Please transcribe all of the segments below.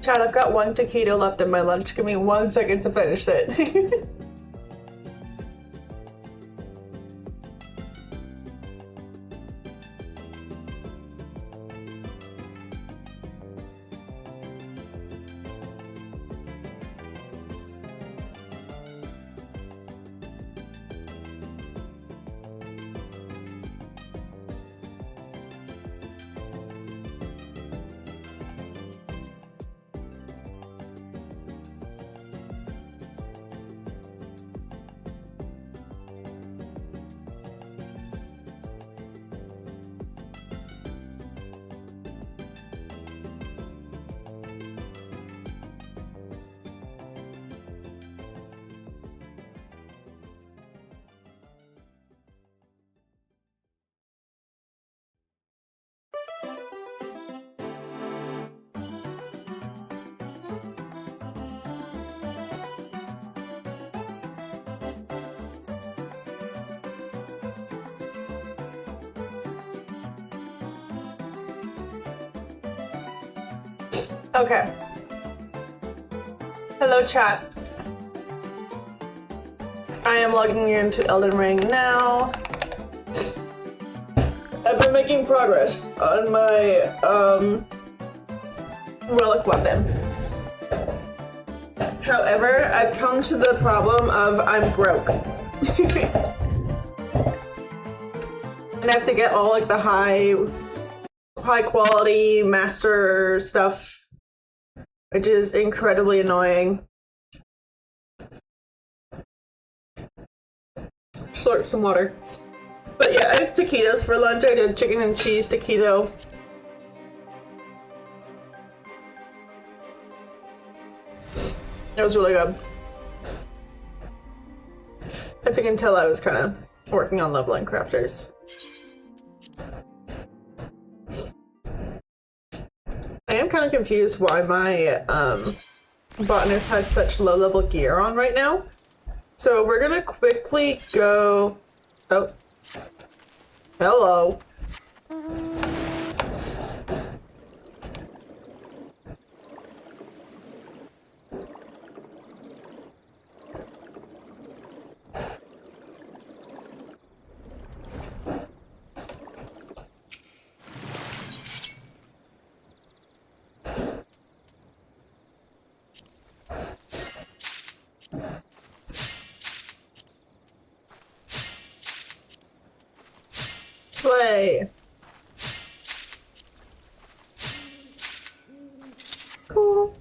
Chad, I've got one taquito left in my lunch. Give me 1 second to finish it. Okay. Hello, chat. I am logging into Elden Ring now. I've been making progress on my relic weapon. However, I've come to the problem of I'm broke. And I have to get all like the high quality master stuff, which is incredibly annoying. Slurp some water. But yeah, I had taquitos for lunch. I did chicken and cheese taquito. It was really good. As you can tell, I was kind of working on leveling crafters. I am kind of confused why my botanist has such low level gear on right now. So we're gonna quickly go... Oh. Hello. Play. Cool.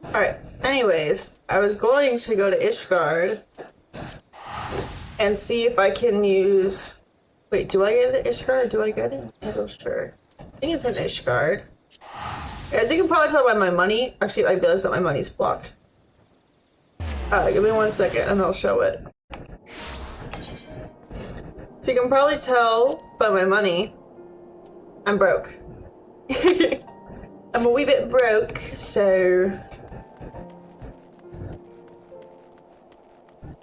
Alright, anyways, I was going to go to Ishgard and see if I can use... Wait, do I get it at Ishgard or do I get it in Edelshire? I think it's in Ishgard. As you can probably tell by my money, actually I realized that my money's blocked. Give me 1 second and I'll show it. So you can probably tell by my money, I'm broke. I'm a wee bit broke, so...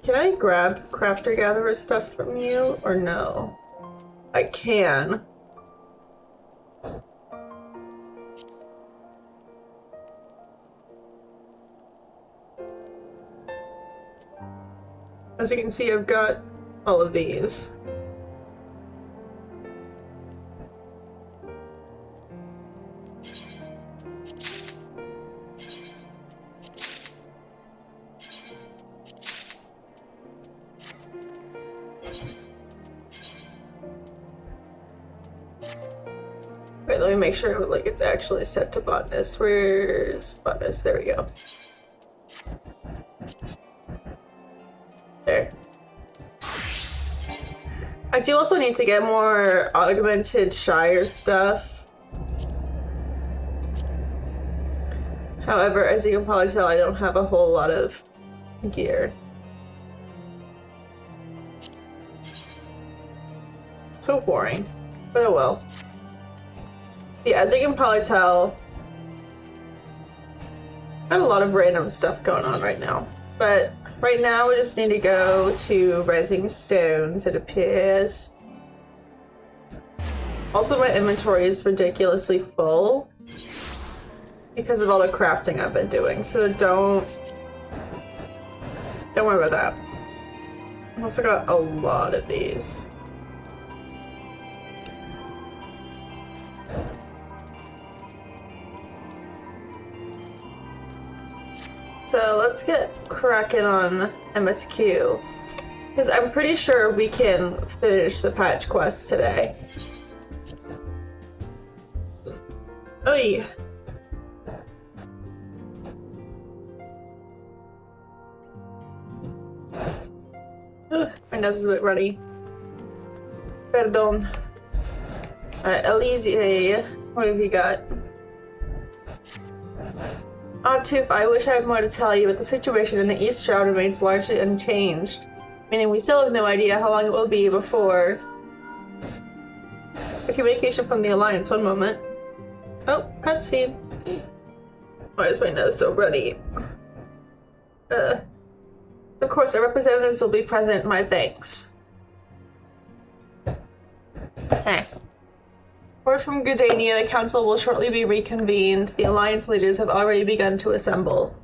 Can I grab Crafter Gatherer stuff from you, or no? I can. As you can see, I've got all of these. Wait, let me make sure like it's actually set to botanist. Where's botanist? There we go. There. I do also need to get more augmented Shire stuff. However, as you can probably tell, I don't have a whole lot of gear. So boring, but oh well. Yeah, as you can probably tell, got a lot of random stuff going on right now. But right now we just need to go to Rising Stones, it appears. Also, my inventory is ridiculously full because of all the crafting I've been doing, so don't worry about that. I also got a lot of these. So let's get cracking on MSQ, because I'm pretty sure we can finish the patch quest today. Oy! My nose is a bit runny. Pardon. Alright, Elise, what have you got? Toof, I wish I had more to tell you, but the situation in the East Shroud remains largely unchanged. Meaning we still have no idea how long it will be before... A communication from the Alliance, one moment. Oh, cutscene. Why is my nose so runny? Of course, our representatives will be present, my thanks. Okay. Word from Gridania, the council will shortly be reconvened. The Alliance leaders have already begun to assemble.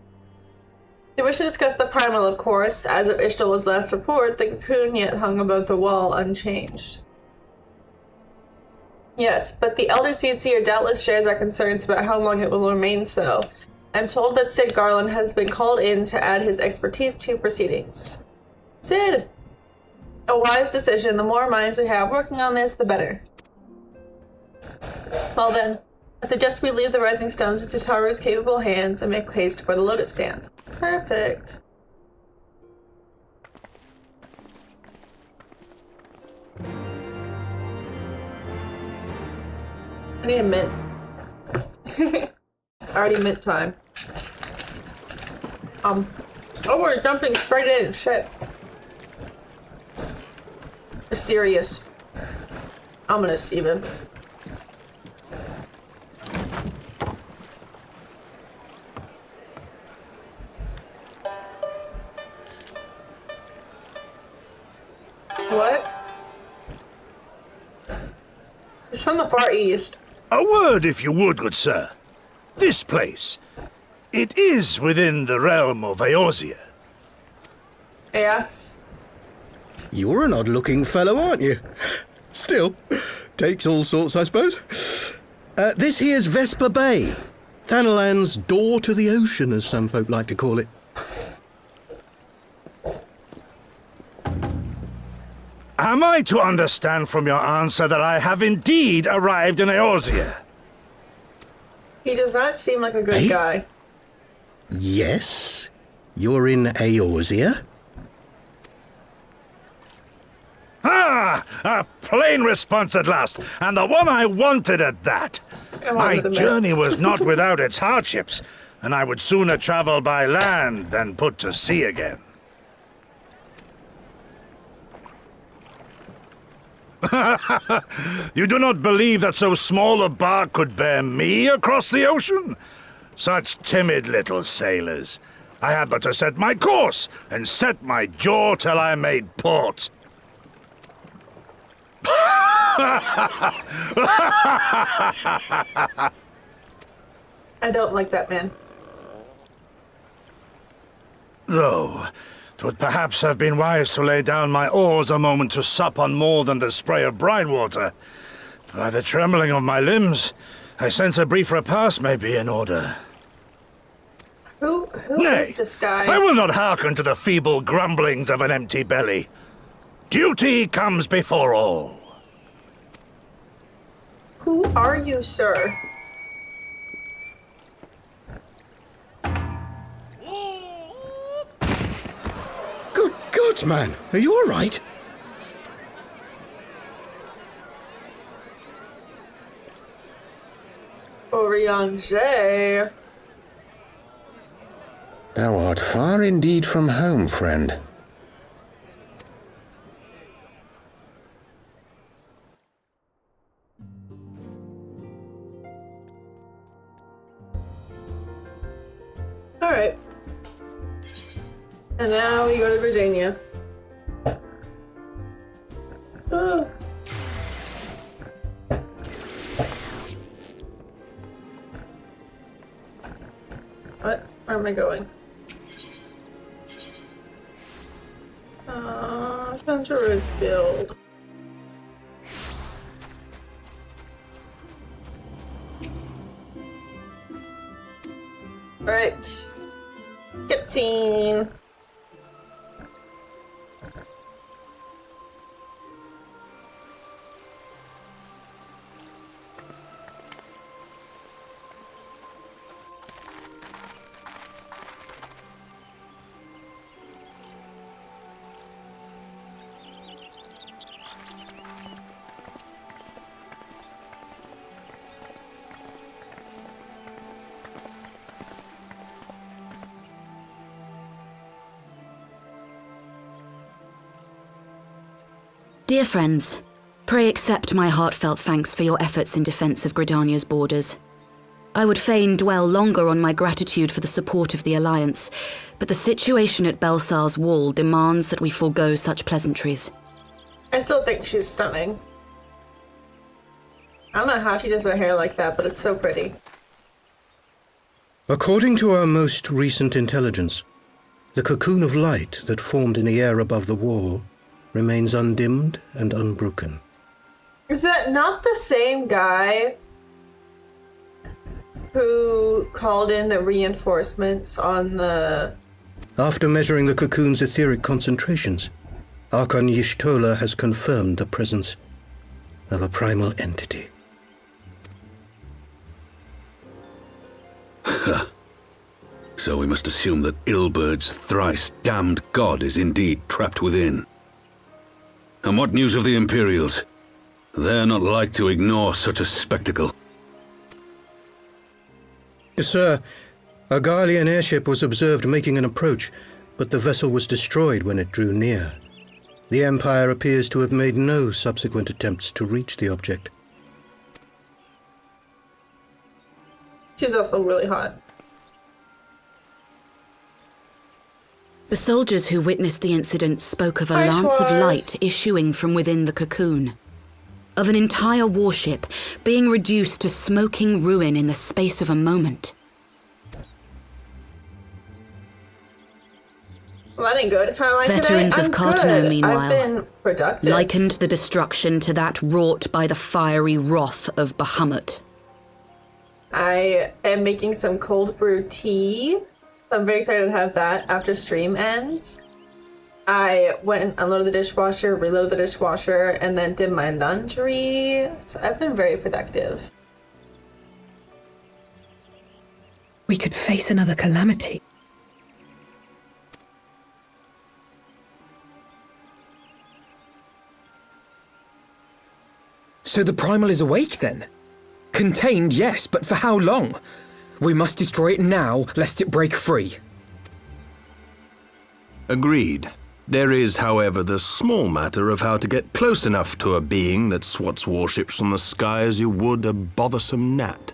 They wish to discuss the Primal, of course. As of Ishtal's last report, the cocoon yet hung above the wall unchanged. Yes, but the Elder Seedseer doubtless shares our concerns about how long it will remain so. I'm told that Sid Garland has been called in to add his expertise to proceedings. Sid! A wise decision. The more minds we have working on this, the better. Well then, I suggest we leave the Rising Stones into Taru's capable hands and make haste for the Lotus Stand. Perfect. I need a mint. It's already mint time. Oh, we're jumping straight in. Shit. Mysterious. Ominous, even. What? It's from the Far East. A word, if you would, good sir. This place, it is within the realm of Eorzea. Yeah? You're an odd-looking fellow, aren't you? Still, takes all sorts, I suppose. This here's Vesper Bay. Thanalan's door to the ocean, as some folk like to call it. Am I to understand from your answer that I have indeed arrived in Eorzea? He does not seem like a good Hey? guy. Yes, you're in Eorzea. Ah! A plain response at last, and the one I wanted at that. My journey was not without its hardships, and I would sooner travel by land than put to sea again. You do not believe that so small a bark could bear me across the ocean? Such timid little sailors. I had but to set my course and set my jaw till I made port. I don't like that man. Though, 'twould perhaps have been wise to lay down my oars a moment to sup on more than the spray of brine water. By the trembling of my limbs, I sense a brief repast may be in order. Who Nay, is this guy? I will not hearken to the feeble grumblings of an empty belly. Duty comes before all. Who are you, sir? Good God, man, are you all right? Oriange. Thou art far indeed from home, friend. Alright. And now we go to Virginia. Where am I going? Conjurer's Guild. Right. Cutscene. Dear friends, pray accept my heartfelt thanks for your efforts in defense of Gridania's borders. I would fain dwell longer on my gratitude for the support of the Alliance, but the situation at Belsar's Wall demands that we forego such pleasantries. I still think she's stunning. I don't know how she does her hair like that, but it's so pretty. According to our most recent intelligence, the cocoon of light that formed in the air above the wall remains undimmed and unbroken. Is that not the same guy who called in the reinforcements on the... After measuring the cocoon's etheric concentrations, Archon Y'shtola has confirmed the presence of a primal entity. So we must assume that Ilbert's thrice-damned god is indeed trapped within. And what news of the Imperials? They're not like to ignore such a spectacle. Sir, a Garlean airship was observed making an approach, but the vessel was destroyed when it drew near. The Empire appears to have made no subsequent attempts to reach the object. She's also really hot. The soldiers who witnessed the incident spoke of a Hi, lance of Schwarz. light issuing from within the cocoon. Of an entire warship being reduced to smoking ruin in the space of a moment. Well, that ain't good. How am I Veterans today? of I'm Carteneau, good. meanwhile, I've been productive. Likened the destruction to that wrought by the fiery wrath of Bahamut. I am making some cold brew tea. I'm very excited to have that after stream ends. I went and unloaded the dishwasher, reloaded the dishwasher, and then did my laundry. So I've been very productive. We could face another calamity. So the Primal is awake then? Contained, yes, but for how long? We must destroy it now, lest it break free. Agreed. There is, however, the small matter of how to get close enough to a being that swats warships from the sky as you would a bothersome gnat.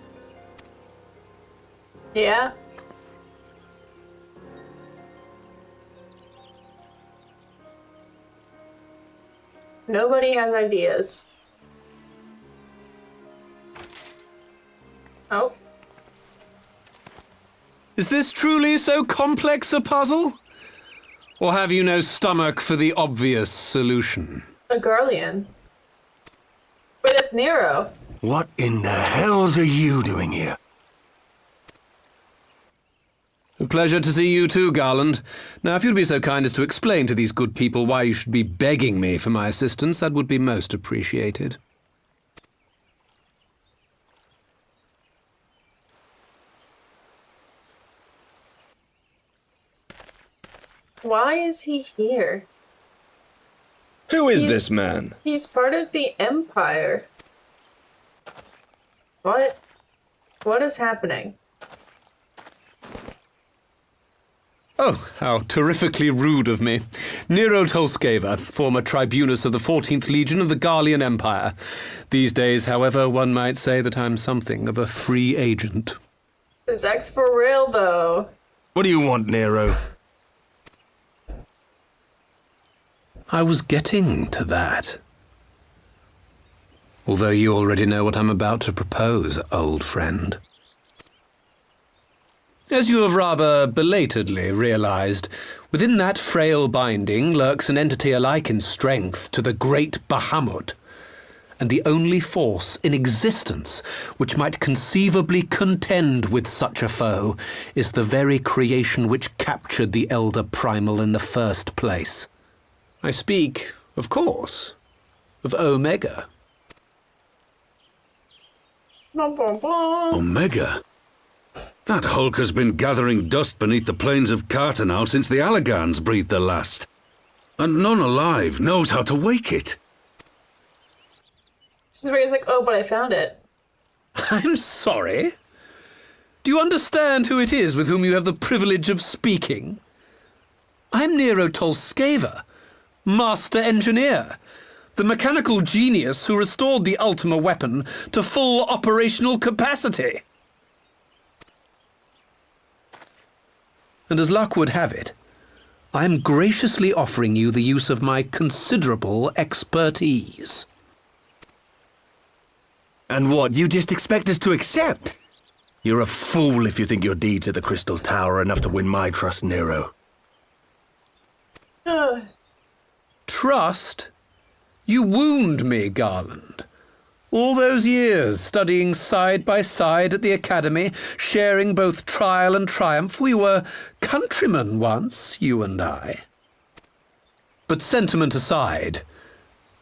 Yeah? Nobody has ideas. Oh. Is this truly so complex a puzzle? Or have you no stomach for the obvious solution? A Garlean. But it's Nero. What in the hells are you doing here? A pleasure to see you too, Garland. Now, if you'd be so kind as to explain to these good people why you should be begging me for my assistance, that would be most appreciated. Why is he here? Who is this man? He's part of the Empire. What? What is happening? Oh, how terrifically rude of me. Nero Tolskeva, former tribunus of the 14th Legion of the Garlean Empire. These days, however, one might say that I'm something of a free agent. Is X for real, though? What do you want, Nero? I was getting to that. Although you already know what I'm about to propose, old friend. As you have rather belatedly realized, within that frail binding lurks an entity alike in strength to the great Bahamut, and the only force in existence which might conceivably contend with such a foe is the very creation which captured the Elder Primal in the first place. I speak, of course, of Omega. Omega? That hulk has been gathering dust beneath the plains of Cartanau since the Allagans breathed their last. And none alive knows how to wake it. This is where he's like, oh, but I found it. I'm sorry? Do you understand who it is with whom you have the privilege of speaking? I'm Nero Tolskeva, Master Engineer, the mechanical genius who restored the Ultima weapon to full operational capacity. And as luck would have it, I am graciously offering you the use of my considerable expertise. And what, you just expect us to accept? You're a fool if you think your deeds at the Crystal Tower are enough to win my trust, Nero. Trust? You wound me, Garland. All those years, studying side by side at the Academy, sharing both trial and triumph, we were countrymen once, you and I. But sentiment aside,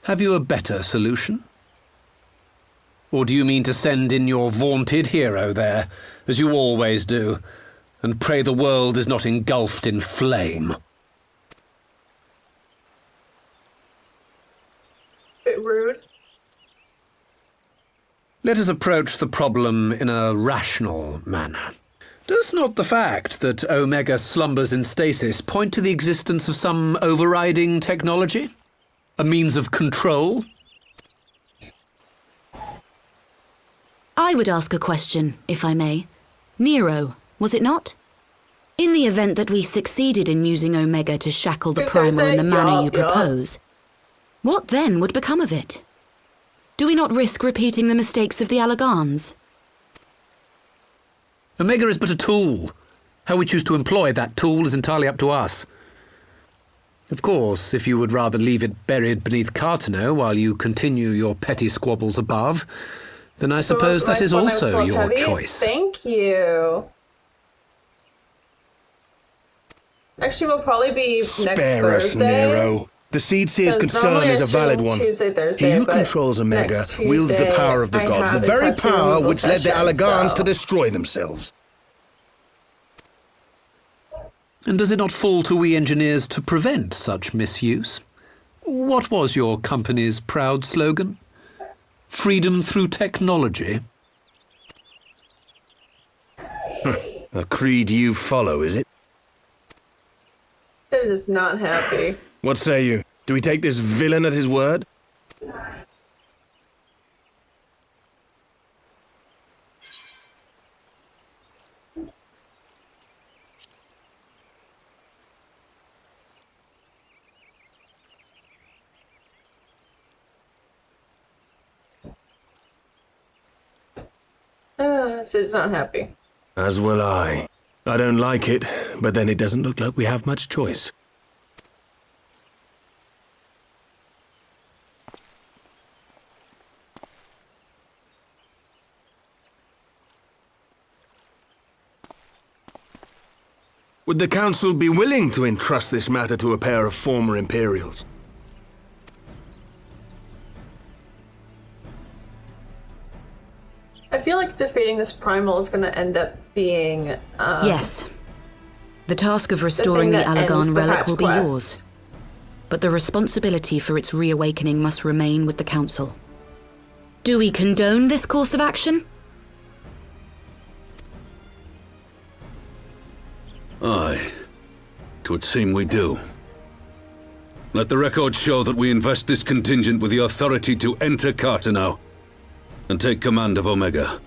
have you a better solution? Or do you mean to send in your vaunted hero there, as you always do, and pray the world is not engulfed in flame? Bit rude. Let us approach the problem in a rational manner. Does not the fact that Omega slumbers in stasis point to the existence of some overriding technology? A means of control? I would ask a question, if I may. Nero, was it not? In the event that we succeeded in using Omega to shackle the Primal in the manner you propose, what then would become of it? Do we not risk repeating the mistakes of the Allagans? Omega is but a tool. How we choose to employ that tool is entirely up to us. Of course, if you would rather leave it buried beneath Cartanau while you continue your petty squabbles above, then I suppose that is also your choice. Thank you. Actually, we'll probably be next Thursday. Spare us, Nero. The Seed Seer's concern is a valid one. Tuesday, Thursday, he who controls Omega wields the power of the gods, the very power which led the Allagans to destroy themselves. And does it not fall to we engineers to prevent such misuse? What was your company's proud slogan? Freedom through technology? A creed you follow, is it? It is not happy. What say you? Do we take this villain at his word? Sid's not happy. As will I. I don't like it, but then it doesn't look like we have much choice. Would the Council be willing to entrust this matter to a pair of former Imperials? I feel like defeating this Primal is going to end up being, yes. The task of restoring the Allagan relic will be yours. But the responsibility for its reawakening must remain with the Council. Do we condone this course of action? Aye. 'Twould seem we do. Let the record show that we invest this contingent with the authority to enter Cartanau and take command of Omega.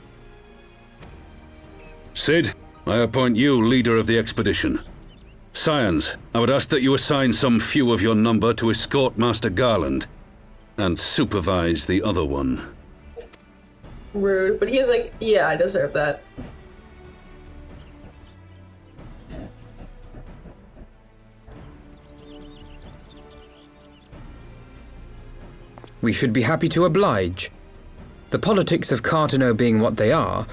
Sid, I appoint you leader of the expedition. Scions, I would ask that you assign some few of your number to escort Master Garland and supervise the other one. Rude, but he was like, yeah, I deserve that. We should be happy to oblige. The politics of Carteneau being what they are,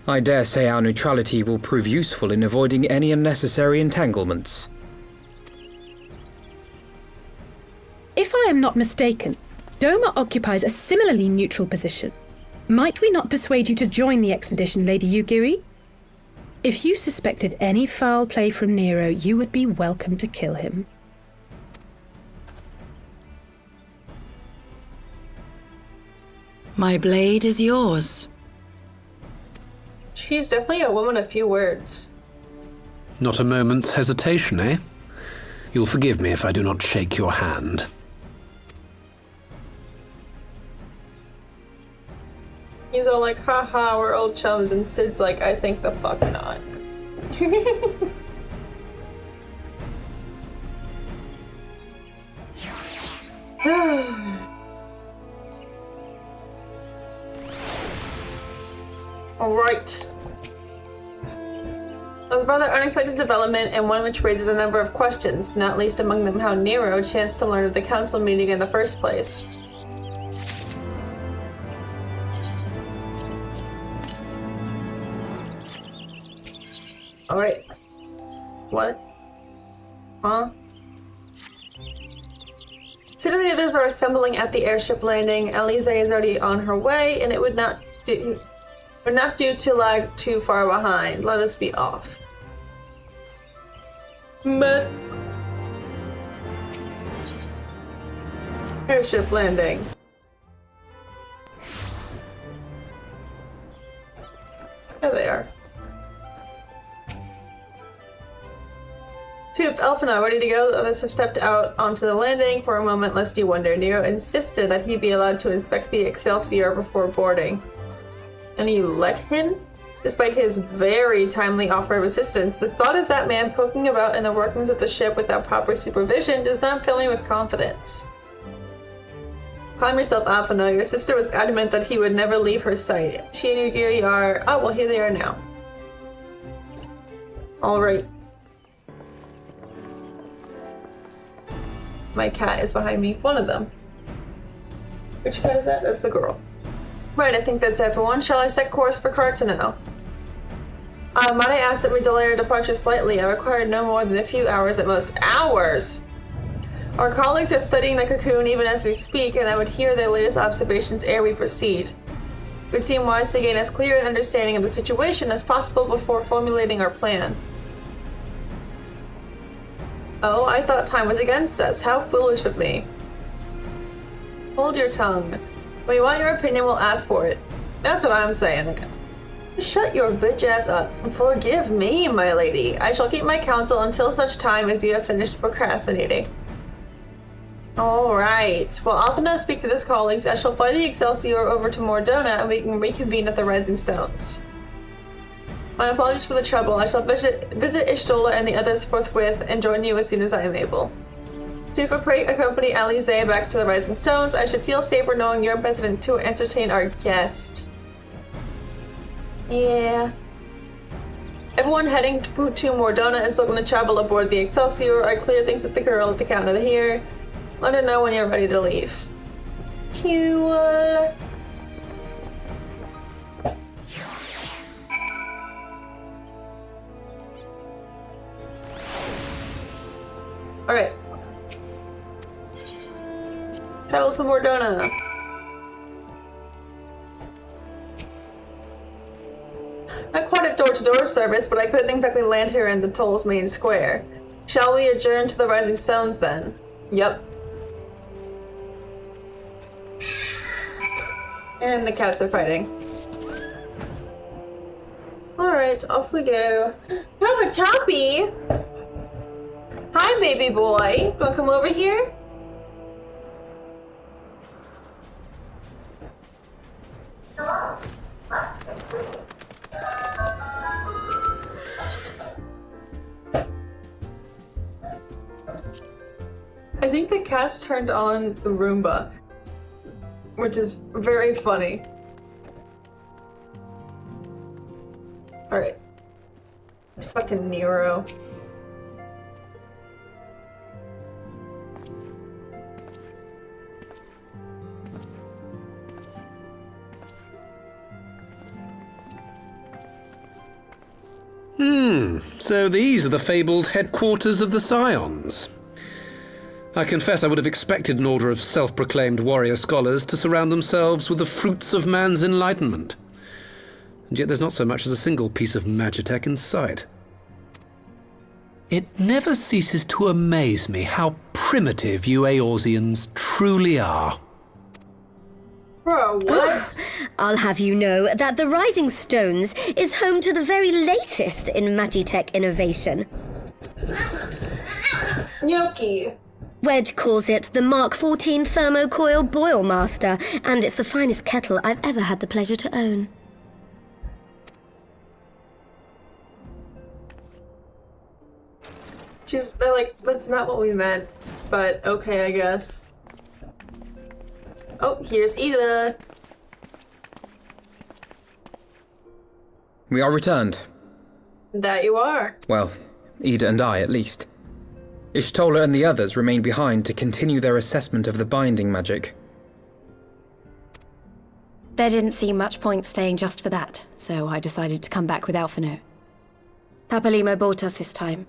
I dare say our neutrality will prove useful in avoiding any unnecessary entanglements. If I am not mistaken, Doma occupies a similarly neutral position. Might we not persuade you to join the expedition, Lady Yugiri? If you suspected any foul play from Nero, you would be welcome to kill him. My blade is yours. She's definitely a woman of few words. Not a moment's hesitation, eh? You'll forgive me if I do not shake your hand. He's all like, haha, we're old chums, and Sid's like, I think the fuck not. Alright. That was a rather unexpected development, and one which raises a number of questions, not least among them how Nero chanced to learn of the council meeting in the first place. Alright. What? Huh? Sid and the others are assembling at the airship landing. Alize is already on her way, and it would not do to lag too far behind. Let us be off. But airship landing. There they are. Toop, Elfina, ready to go? The others have stepped out onto the landing for a moment, lest you wonder. Nero insisted that he be allowed to inspect the Excelsior before boarding. And you let him? Despite his very timely offer of assistance, the thought of that man poking about in the workings of the ship without proper supervision does not fill me with confidence. Calm yourself, Elfina. Your sister was adamant that he would never leave her sight. She and Yugiri are... Oh, well, here they are now. Alright. My cat is behind me. One of them. Which cat is that? That's the girl. Right, I think that's everyone. Shall I set course for Carteneau? Might I ask that we delay our departure slightly? I require no more than a few hours at most. Hours! Our colleagues are studying the cocoon even as we speak, and I would hear their latest observations ere we proceed. It would seem wise to gain as clear an understanding of the situation as possible before formulating our plan. Oh, I thought time was against us. How foolish of me. Hold your tongue. When you want your opinion, we'll ask for it. That's what I'm saying. Shut your bitch ass up. Forgive me, my lady. I shall keep my counsel until such time as you have finished procrastinating. Alright. While Alphina speaks to his colleagues, I shall fly the Excelsior over to Mordona and we can reconvene at the Rising Stones. My apologies for the trouble. I shall visit Y'shtola and the others forthwith and join you as soon as I am able. Tufa, pray accompany Alize back to the Rising Stones. I should feel safer knowing you're present to entertain our guest. Yeah. Everyone heading to Mordona is welcome to travel aboard the Excelsior. I clear things with the girl at the counter here. Let her know when you're ready to leave. Cool. Alright. Travel to Mordona. Not quite a door-to-door service, but I couldn't exactly land here in the Toll's main square. Shall we adjourn to the Rising Stones then? Yep. And the cats are fighting. Alright, off we go. Have a toppy! Hi, baby boy. Wanna come over here? I think the cat's turned on the Roomba, which is very funny. Alright. Fucking Nero. So these are the fabled headquarters of the Scions. I confess I would have expected an order of self-proclaimed warrior scholars to surround themselves with the fruits of man's enlightenment. And yet there's not so much as a single piece of magitech in sight. It never ceases to amaze me how primitive you Eorzeans truly are. Bro, what? I'll have you know that the Rising Stones is home to the very latest in magitech innovation. Gnocchi. Wedge calls it the Mark 14 Thermocoil Boil Master, and it's the finest kettle I've ever had the pleasure to own. They're like, that's not what we meant, but okay, I guess. Oh, here's Ida. We are returned. That you are. Well, Ida and I, at least. Ishtola and the others remained behind to continue their assessment of the binding magic. There didn't seem much point staying just for that, so I decided to come back with Alphino. Papalimo bought us this time.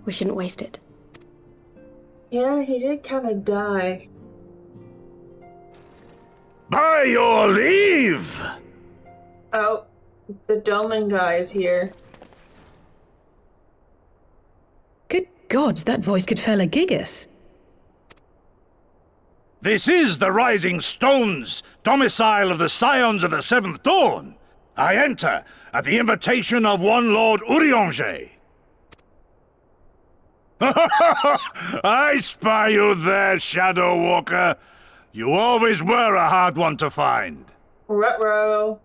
We shouldn't waste it. Yeah, he did kind of die. By your leave! Oh, the Doman guy is here. Good gods, that voice could fell a gigas. This is the Rising Stones, domicile of the Scions of the Seventh Dawn. I enter at the invitation of one Lord Urianger. I spy you there, Shadow Walker. You always were a hard one to find. Ruh-roh.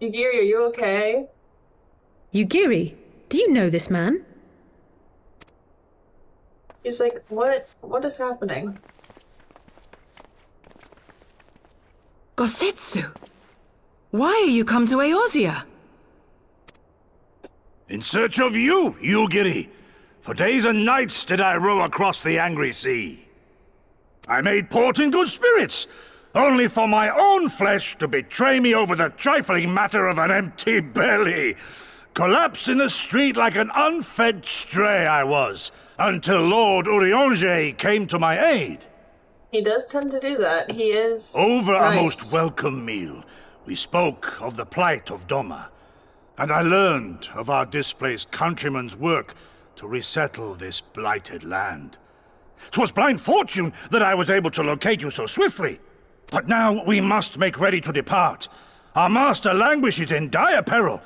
Yugiri, are you okay? Yugiri, do you know this man? He's like, what is happening? Gosetsu, why are you come to Eorzea? In search of you, Yugiri. For days and nights did I row across the angry sea. I made port in good spirits, only for my own flesh to betray me over the trifling matter of an empty belly. Collapsed in the street like an unfed stray I was, until Lord Urianger came to my aid. He does tend to do that. He is Over nice. a most welcome meal, we spoke of the plight of Doma, and I learned of our displaced countrymen's work to resettle this blighted land. 'Twas blind fortune that I was able to locate you so swiftly. But now we must make ready to depart. Our master languishes in dire peril,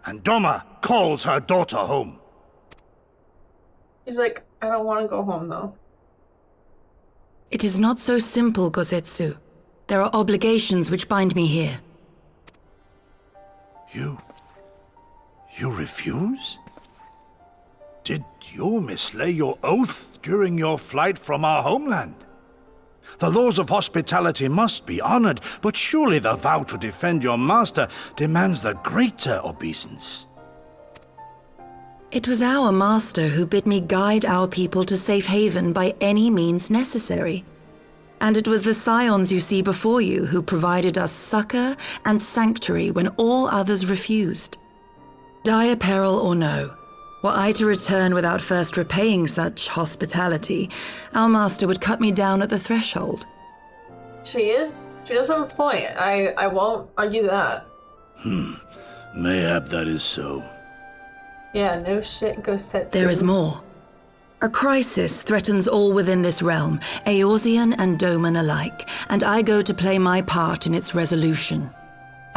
and Doma calls her daughter home. He's like, I don't want to go home, though. It is not so simple, Gosetsu. There are obligations which bind me here. You refuse? Did you mislay your oath during your flight from our homeland? The laws of hospitality must be honored, but surely the vow to defend your master demands the greater obeisance. It was our master who bid me guide our people to safe haven by any means necessary. And it was the Scions you see before you who provided us succor and sanctuary when all others refused. Dire peril or no, were I to return without first repaying such hospitality, our master would cut me down at the threshold. She does have a point. I won't argue that. Mayhap that is so. Yeah, no shit, Gosetsu. There is more. A crisis threatens all within this realm, Eorzean and Doman alike, and I go to play my part in its resolution.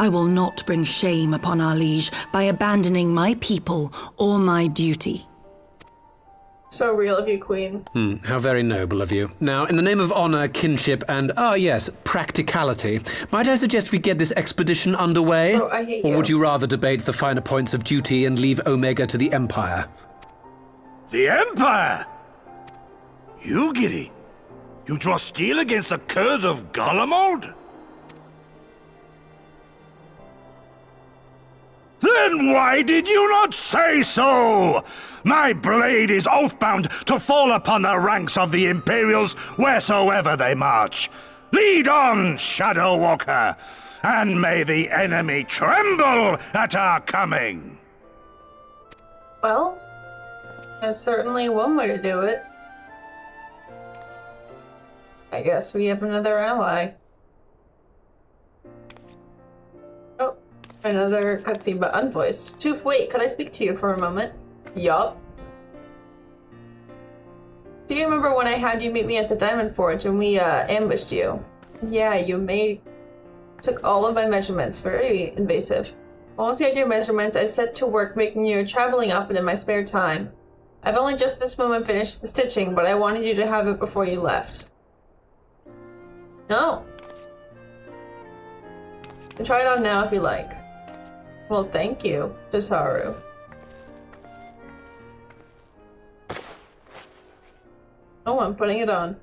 I will not bring shame upon our liege by abandoning my people or my duty. So real of you, Queen. How very noble of you. Now, in the name of honor, kinship, and, yes, practicality, might I suggest we get this expedition underway? Oh, I hate or you. would you rather debate the finer points of duty and leave Omega to the Empire? The Empire? Yugiri, you draw steel against the curse of Garlemald? Then why did you not say so? My blade is oath-bound to fall upon the ranks of the Imperials wheresoever they march. Lead on, Shadow Walker, and may the enemy tremble at our coming. Well, that's certainly one way to do it. I guess we have another ally. Oh, another cutscene, but unvoiced. Toof, wait, could I speak to you for a moment? Yup. Do you remember when I had you meet me at the Diamond Forge and we ambushed you? Yeah, took all of my measurements. Very invasive. Once you had your measurements, I set to work making you a traveling outfit in my spare time. I've only just this moment finished the stitching, but I wanted you to have it before you left. No. You can try it on now if you like. Well, thank you, Jotaro. Oh, I'm putting it on.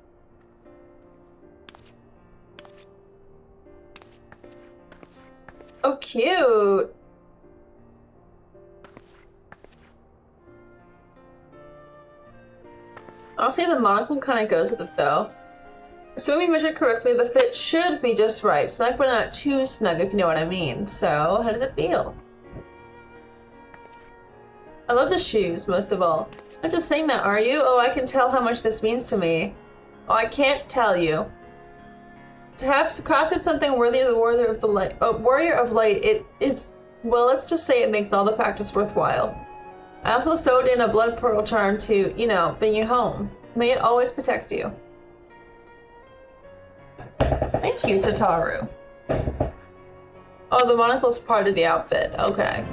Oh, cute! Honestly, the monocle kind of goes with it, though. Assuming we measured correctly, the fit should be just right. Snug, but not too snug, if you know what I mean. So, how does it feel? I love the shoes, most of all. Not just saying that, are you? Oh, I can tell how much this means to me. Oh, I can't tell you. To have crafted something worthy of the Warrior of Light, it is, well, let's just say it makes all the practice worthwhile. I also sewed in a blood pearl charm to, you know, bring you home. May it always protect you. Thank you, Tataru. Oh, the monocle's part of the outfit. Okay.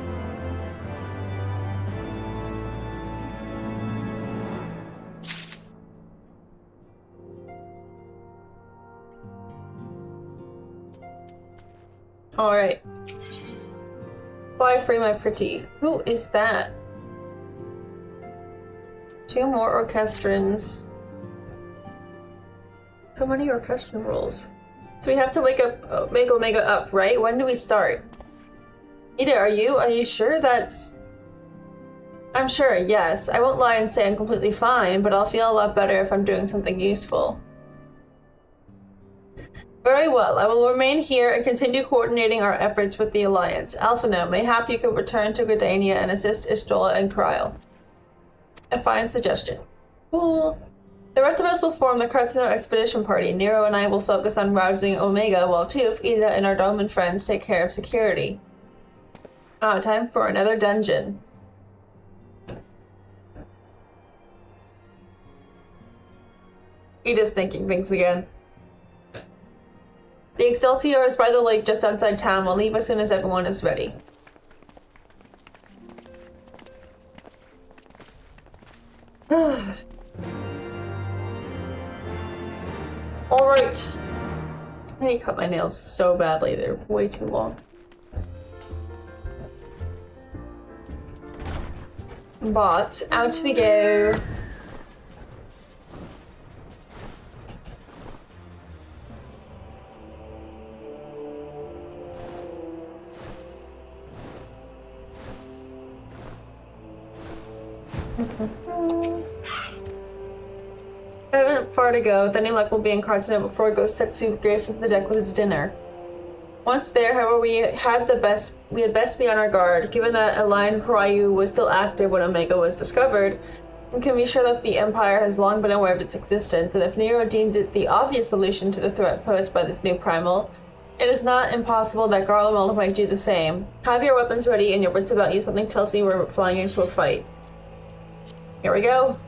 Alright. Fly free, my pretty. Who is that? 2 more orchestrons. So many orchestron rules. So we have to make Omega up, right? When do we start? Ida, are you sure that's... I'm sure, yes. I won't lie and say I'm completely fine, but I'll feel a lot better if I'm doing something useful. Very well, I will remain here and continue coordinating our efforts with the Alliance. Alphino, mayhap you could return to Gridania and assist Istrola and Cryle. A fine suggestion. Cool. The rest of us will form the Cartino Expedition Party. Nero and I will focus on rousing Omega, while Toof, Ida, and our Doman friends take care of security. Ah, time for another dungeon. Ida's thinking things again. The Excelsior is by the lake just outside town. We'll leave as soon as everyone is ready. Alright. I need to cut my nails so badly. They're way too long. But, out we go. I haven't far to go. With any luck, we'll be in Cartino before Ghost Setsu graces the deck with his dinner. Once there, however, we had best be on our guard. Given that Align Ryu was still active when Omega was discovered, we can be sure that the Empire has long been aware of its existence, and if Nero deemed it the obvious solution to the threat posed by this new primal, it is not impossible that Garlemald might do the same. Have your weapons ready and your wits about you. Something tells me we're flying into a fight. Here we go.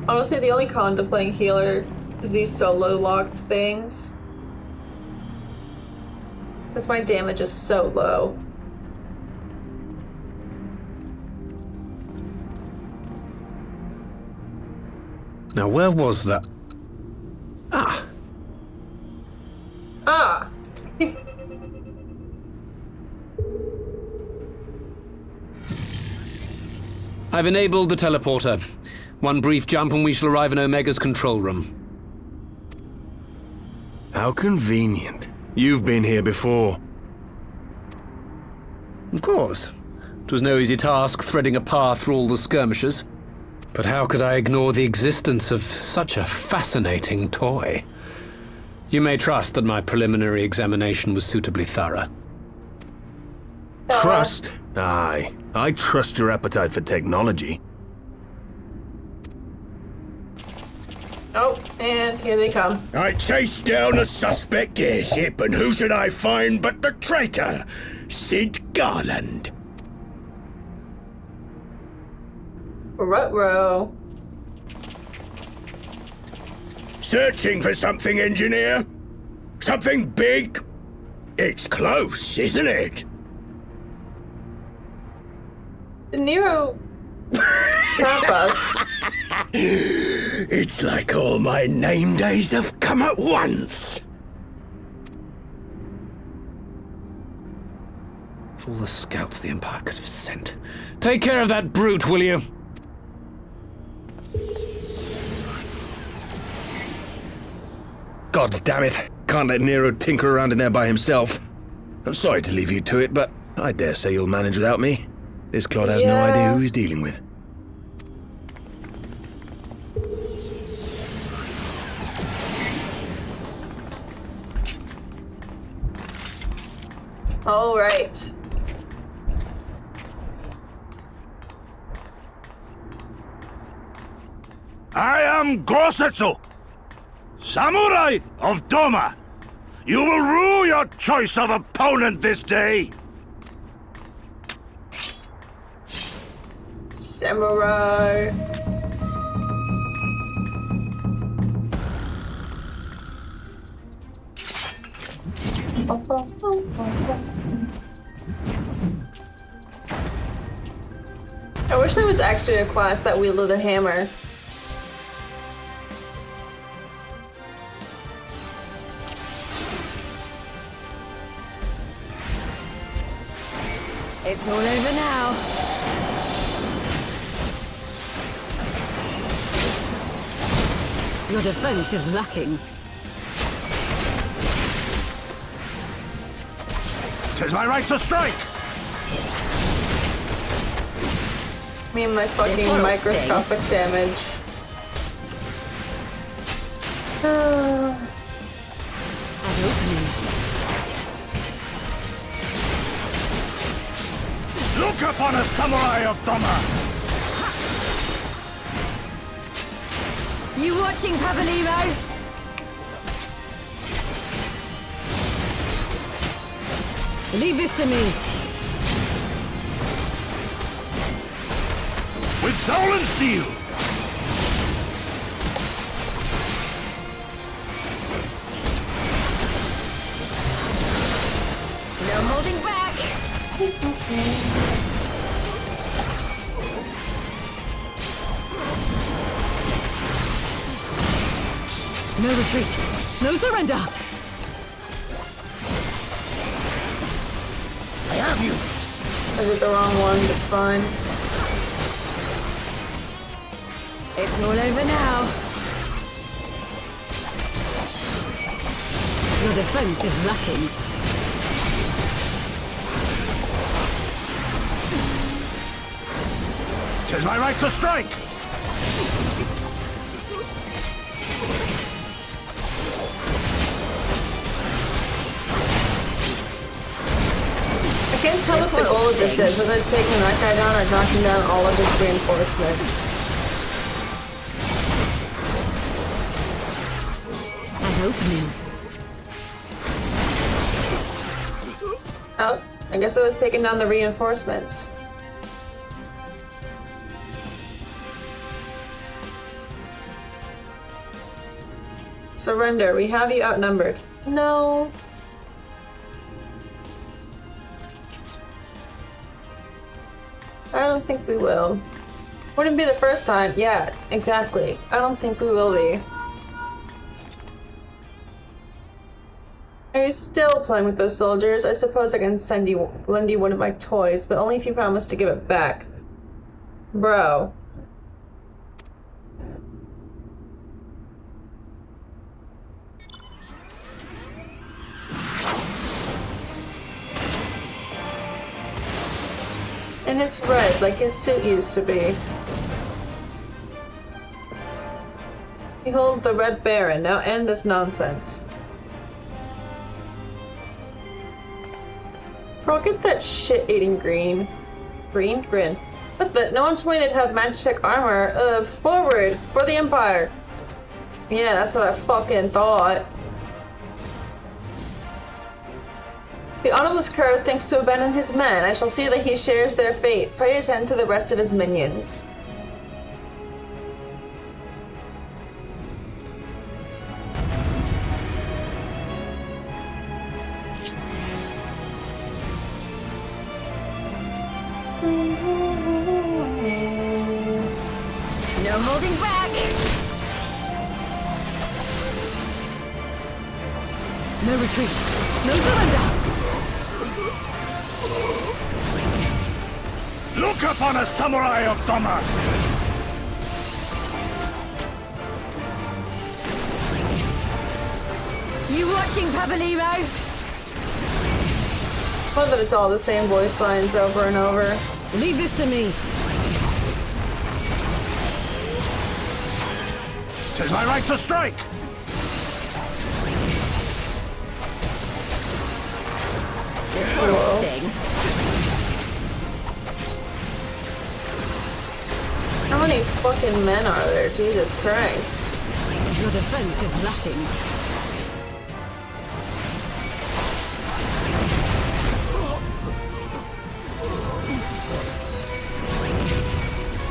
Honestly, the only con to playing healer is these solo locked things. Because my damage is so low. Now, where was that? Ah! Ah! I've enabled the teleporter. One brief jump and we shall arrive in Omega's control room. How convenient. You've been here before. Of course. It was no easy task threading a path through all the skirmishes. But how could I ignore the existence of such a fascinating toy? You may trust that my preliminary examination was suitably thorough. Trust? Aye. I trust your appetite for technology. Oh, and here they come. I chased down a suspect airship, and who should I find but the traitor, Sid Garland. Ruh-roh. Searching for something, engineer? Something big? It's close, isn't it? Nero. Trap us. It's like all my name days have come at once. Of all the scouts the Empire could have sent. Take care of that brute, will you? God damn it. Can't let Nero tinker around in there by himself. I'm sorry to leave you to it, but I dare say you'll manage without me. This clod has no idea who he's dealing with. All right. I am Gosetsu, Samurai of Doma. You will rue your choice of opponent this day. Samurai. I wish there was actually a class that wielded a hammer. It's all over now. Your defense is lacking. 'Tis my right to strike. Me and my fucking microscopic damage. An opening. Look upon us, Samurai of Doma. You watching, Papalymo? Leave this to me. With soul and steel. No holding back. No retreat. No surrender. I have you. I did the wrong one, it's fine. It's all over now. Your defense is lacking. 'Tis my right to strike. I can't tell what the goal of this is, whether it's taking that guy down or knocking down all of his reinforcements. An opening. Oh, I guess it was taking down the reinforcements. Surrender, we have you outnumbered. No. I don't think we will. Wouldn't be the first time. Yeah, exactly. I don't think we will be. Are you still playing with those soldiers? I suppose I can lend you one of my toys, but only if you promise to give it back. Bro. And it's red, like his suit used to be. Behold the Red Baron, now end this nonsense. Bro, get that shit-eating green. Grin. What the? No one told me they'd have Magitech armor. Forward! For the Empire! Yeah, that's what I fucking thought. The honorless cur thinks to abandon his men. I shall see that he shares their fate. Pray attend to the rest of his minions. No holding back! No retreat. No surrender. Look upon us, samurai of Doma! You watching, Papalymo? Love that it's all the same voice lines over and over. Leave this to me. 'Tis my right to strike! This will sting. How many fucking men are there? Jesus Christ. Your defense is lacking.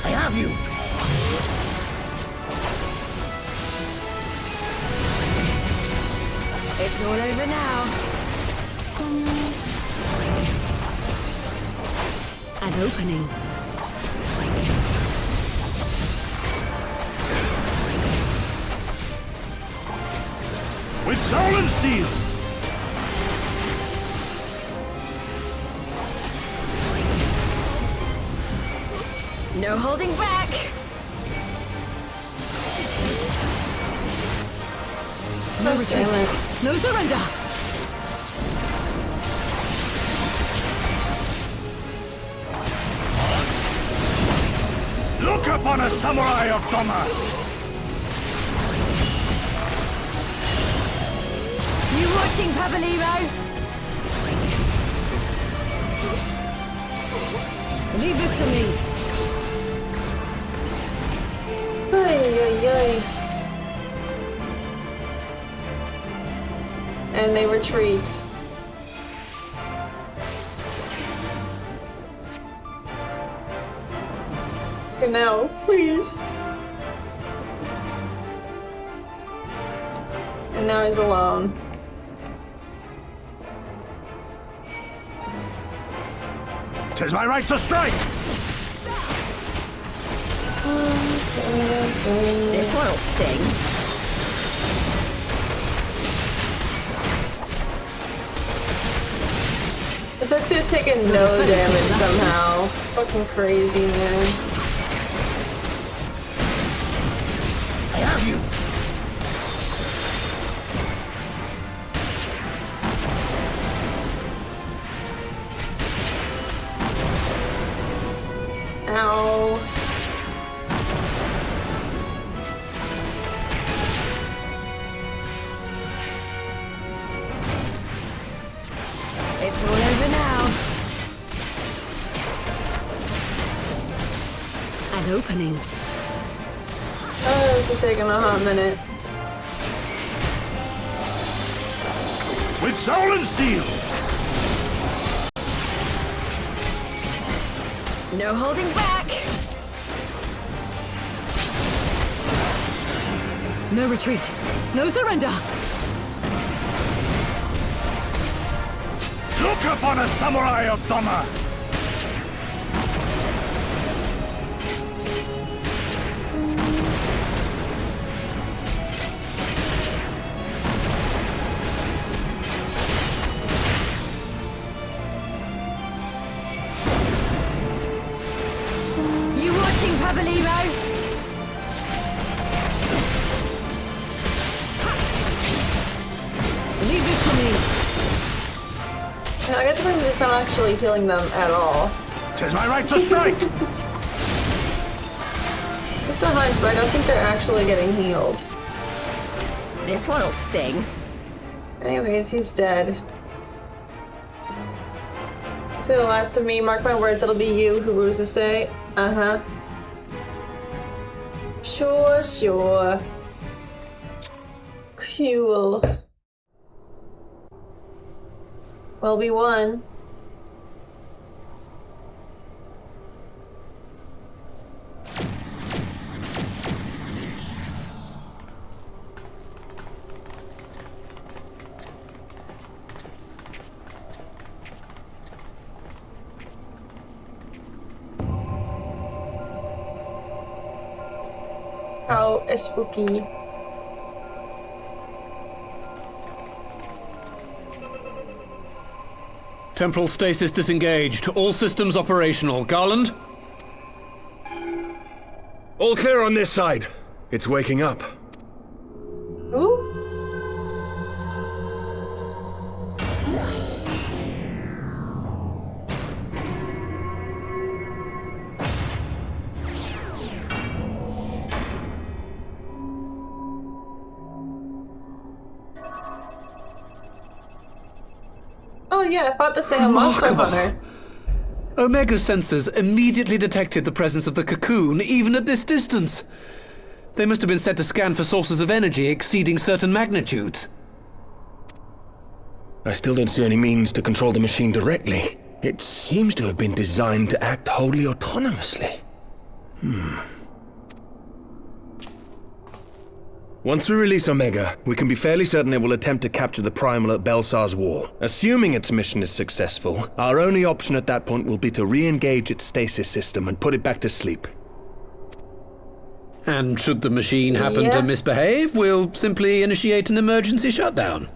I have you! It's all over now. An opening. With soul and steel! No holding back! No retreat. No surrender. Look upon us, samurai of Doma! You watching, Papalymo? Leave this to me. Ay. And they retreat. Okay, now, please. And now he's alone. Tis my right to strike! This will sting. This dude's taking no damage somehow. Fucking crazy, man. I have you! Ow. It's all over now. An opening. Oh, this is taking a hot minute. With soul and steel! No holding back. No retreat. No surrender. Look upon us, samurai of Doma! You watching, Papalymo? Leave this to me. I get the feeling it's not actually healing them at all. 'Tis my right to strike! Just a hunch, but I don't think they're actually getting healed. This one'll sting. Anyways, he's dead. Say the last of me, mark my words, it'll be you who rules this day. Uh-huh. Sure, sure. Cool. Well, we won. How spooky. Temporal stasis disengaged. All systems operational. Garland? All clear on this side. It's waking up. Ooh. Oh yeah, I fought this thing on Monster Hunter. Omega sensors immediately detected the presence of the cocoon, even at this distance. They must have been set to scan for sources of energy exceeding certain magnitudes. I still don't see any means to control the machine directly. It seems to have been designed to act wholly autonomously. Once we release Omega, we can be fairly certain it will attempt to capture the Primal at Belsar's Wall. Assuming its mission is successful, our only option at that point will be to re-engage its stasis system and put it back to sleep. And should the machine happen to misbehave, we'll simply initiate an emergency shutdown.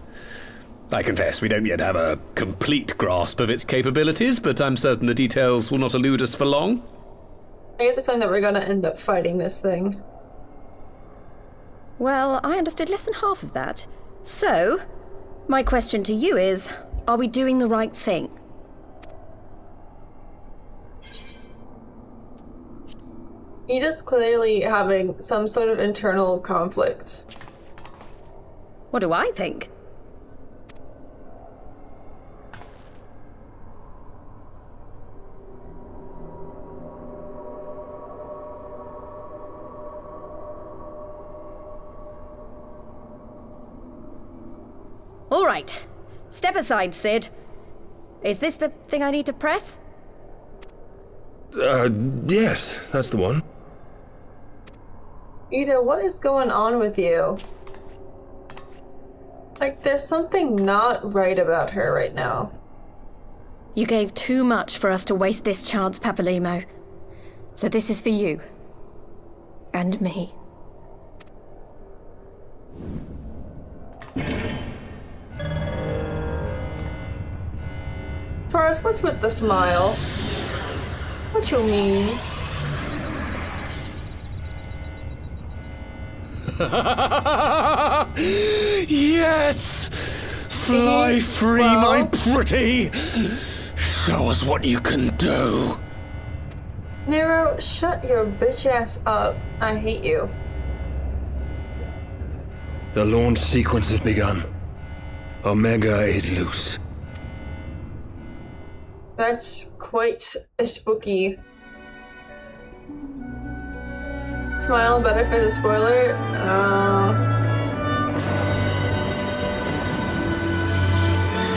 I confess we don't yet have a complete grasp of its capabilities, but I'm certain the details will not elude us for long. I get the feeling that we're gonna end up fighting this thing. Well, I understood less than half of that. So, my question to you is, are we doing the right thing? Ida's clearly having some sort of internal conflict. What do I think? All right. Step aside, Sid. Is this the thing I need to press? Yes, that's the one. Ida, what is going on with you? Like, there's something not right about her right now. You gave too much for us to waste this chance, Papalymo. So this is for you. And me. Forrest, what's with the smile? What you mean? Yes! Fly free, my pretty! Show us what you can do. Nero, shut your bitch ass up. I hate you. The launch sequence has begun. Omega is loose. That's quite spooky. Smile better for the spoiler?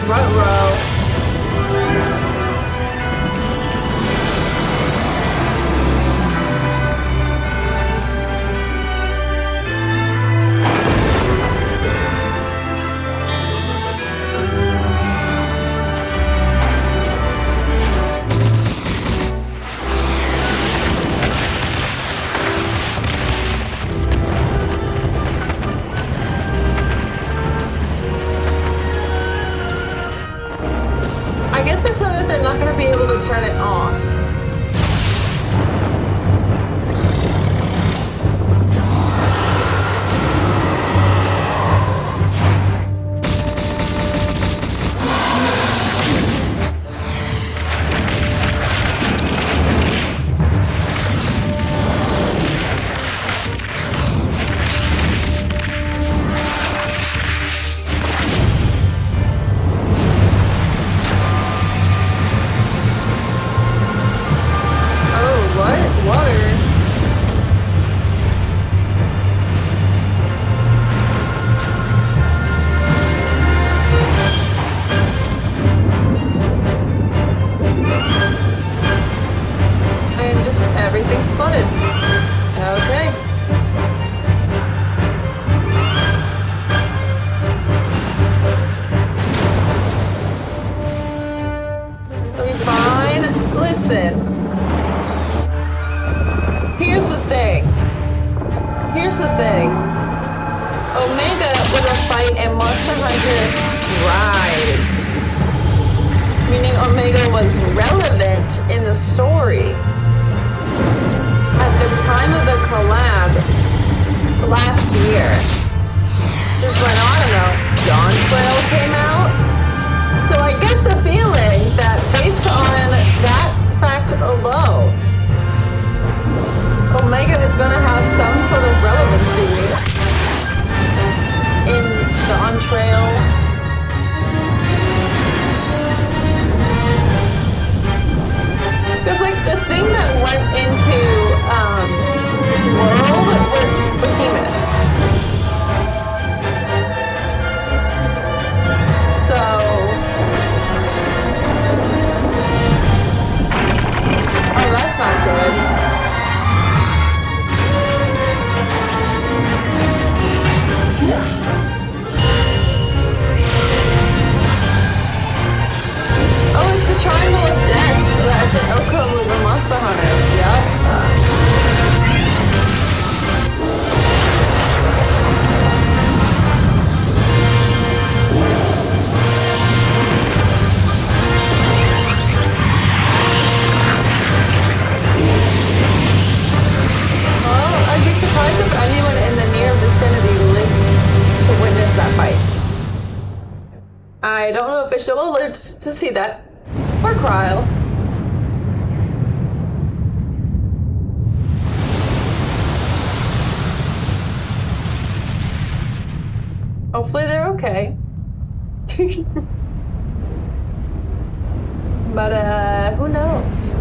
Ruh-roh. Turn it off. Monster Hunter Rise, meaning Omega was relevant in the story. At the time of the collab last year, just went on and out, Dawn Trail came out. So I get the feeling that based on that fact alone, Omega is going to have some sort of relevancy in Dawn Trail. Because like the thing that went into World was Behemoth. So oh, that's not good. Oh, it's the Triangle of Death. That's an outcome of the Monster Hunter. Yep. Well, I'd be surprised if anyone in the near vicinity lived to witness that fight. I don't know if Ish'Tilla lived to see that. Or Kryl. Hopefully they're okay. But, who knows?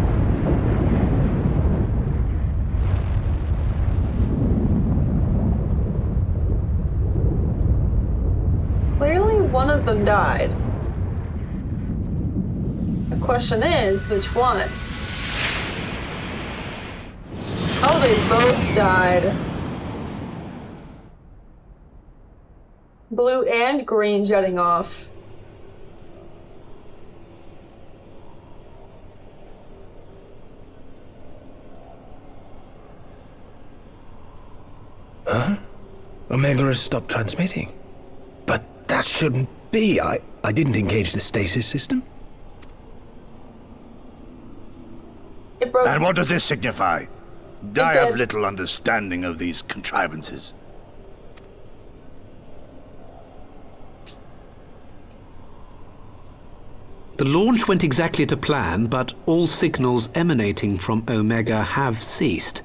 Clearly one of them died. The question is, which one? Oh, they both died. Blue and green jetting off. Huh? Omega has stopped transmitting. But that shouldn't be. I didn't engage the stasis system. It broke. And what does this signify? I have little understanding of these contrivances. The launch went exactly to plan, but all signals emanating from Omega have ceased.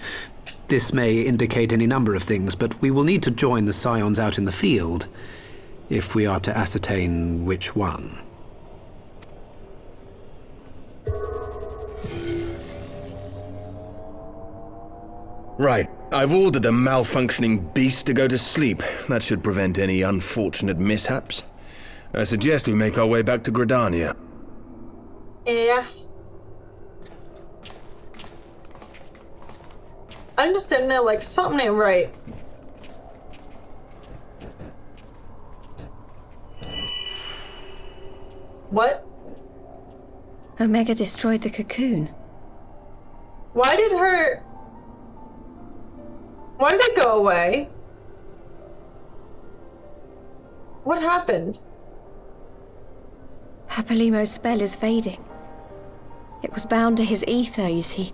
This may indicate any number of things, but we will need to join the Scions out in the field if we are to ascertain which one. Right. I've ordered a malfunctioning beast to go to sleep. That should prevent any unfortunate mishaps. I suggest we make our way back to Gridania. Yeah. I'm just sitting there like, something ain't right. What? Omega destroyed the cocoon. Why did it go away? What happened? Papalymo's spell is fading. It was bound to his ether, you see.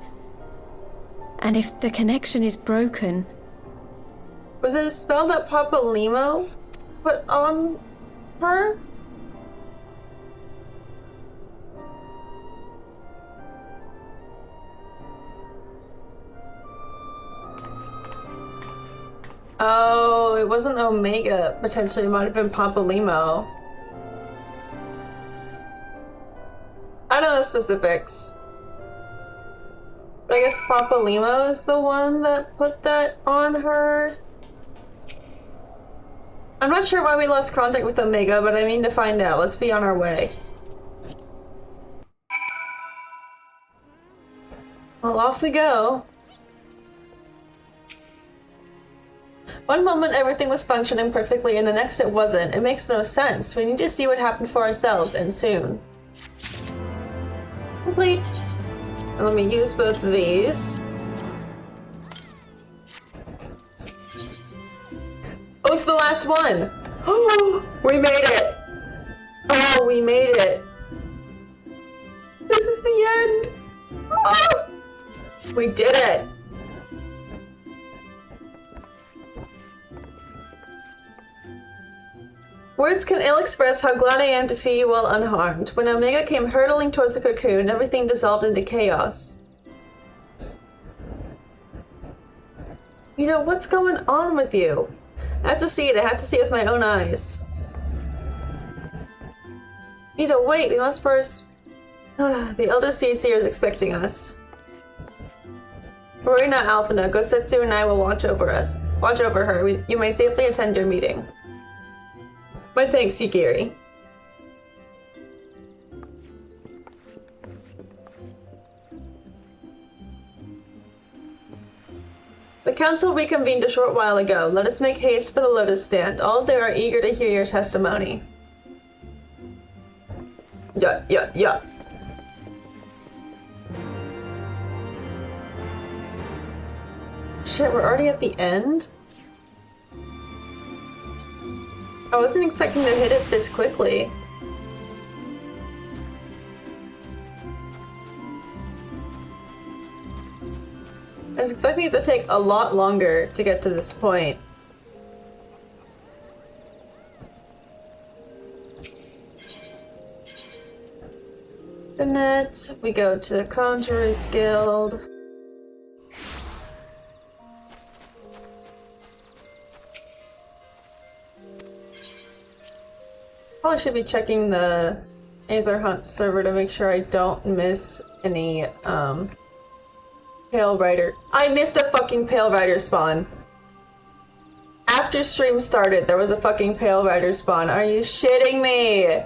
And if the connection is broken... Was it a spell that Papalymo put on her? Oh, it wasn't Omega. Potentially, it might have been Papalymo. I don't know the specifics. But I guess Papalymo is the one that put that on her. I'm not sure why we lost contact with Omega, but I mean to find out. Let's be on our way. Well, off we go. One moment everything was functioning perfectly and the next it wasn't. It makes no sense. We need to see what happened for ourselves, and soon. Complete. And let me use both of these. Oh, it's the last one! Oh, we made it! Oh, we made it! This is the end! Oh! We did it! Words can ill express how glad I am to see you all unharmed. When Omega came hurtling towards the cocoon, everything dissolved into chaos. You know, what's going on with you? I had to see it. I had to see it with my own eyes. Nita, wait, we must first... the Elder Seedseer is expecting us. Worry not, Alphina. Gosetsu and I will watch over her. You may safely attend your meeting. My thanks, Yugiri. The council reconvened a short while ago. Let us make haste for the Lotus Stand. All there are eager to hear your testimony. Yeah. Shit, we're already at the end? I wasn't expecting to hit it this quickly. I was expecting it to take a lot longer to get to this point. Annette, we go to the Conjurer's Guild. Probably should be checking the Aether Hunt server to make sure I don't miss any, Pale Rider. I missed a fucking Pale Rider spawn. After stream started, there was a fucking Pale Rider spawn. Are you shitting me?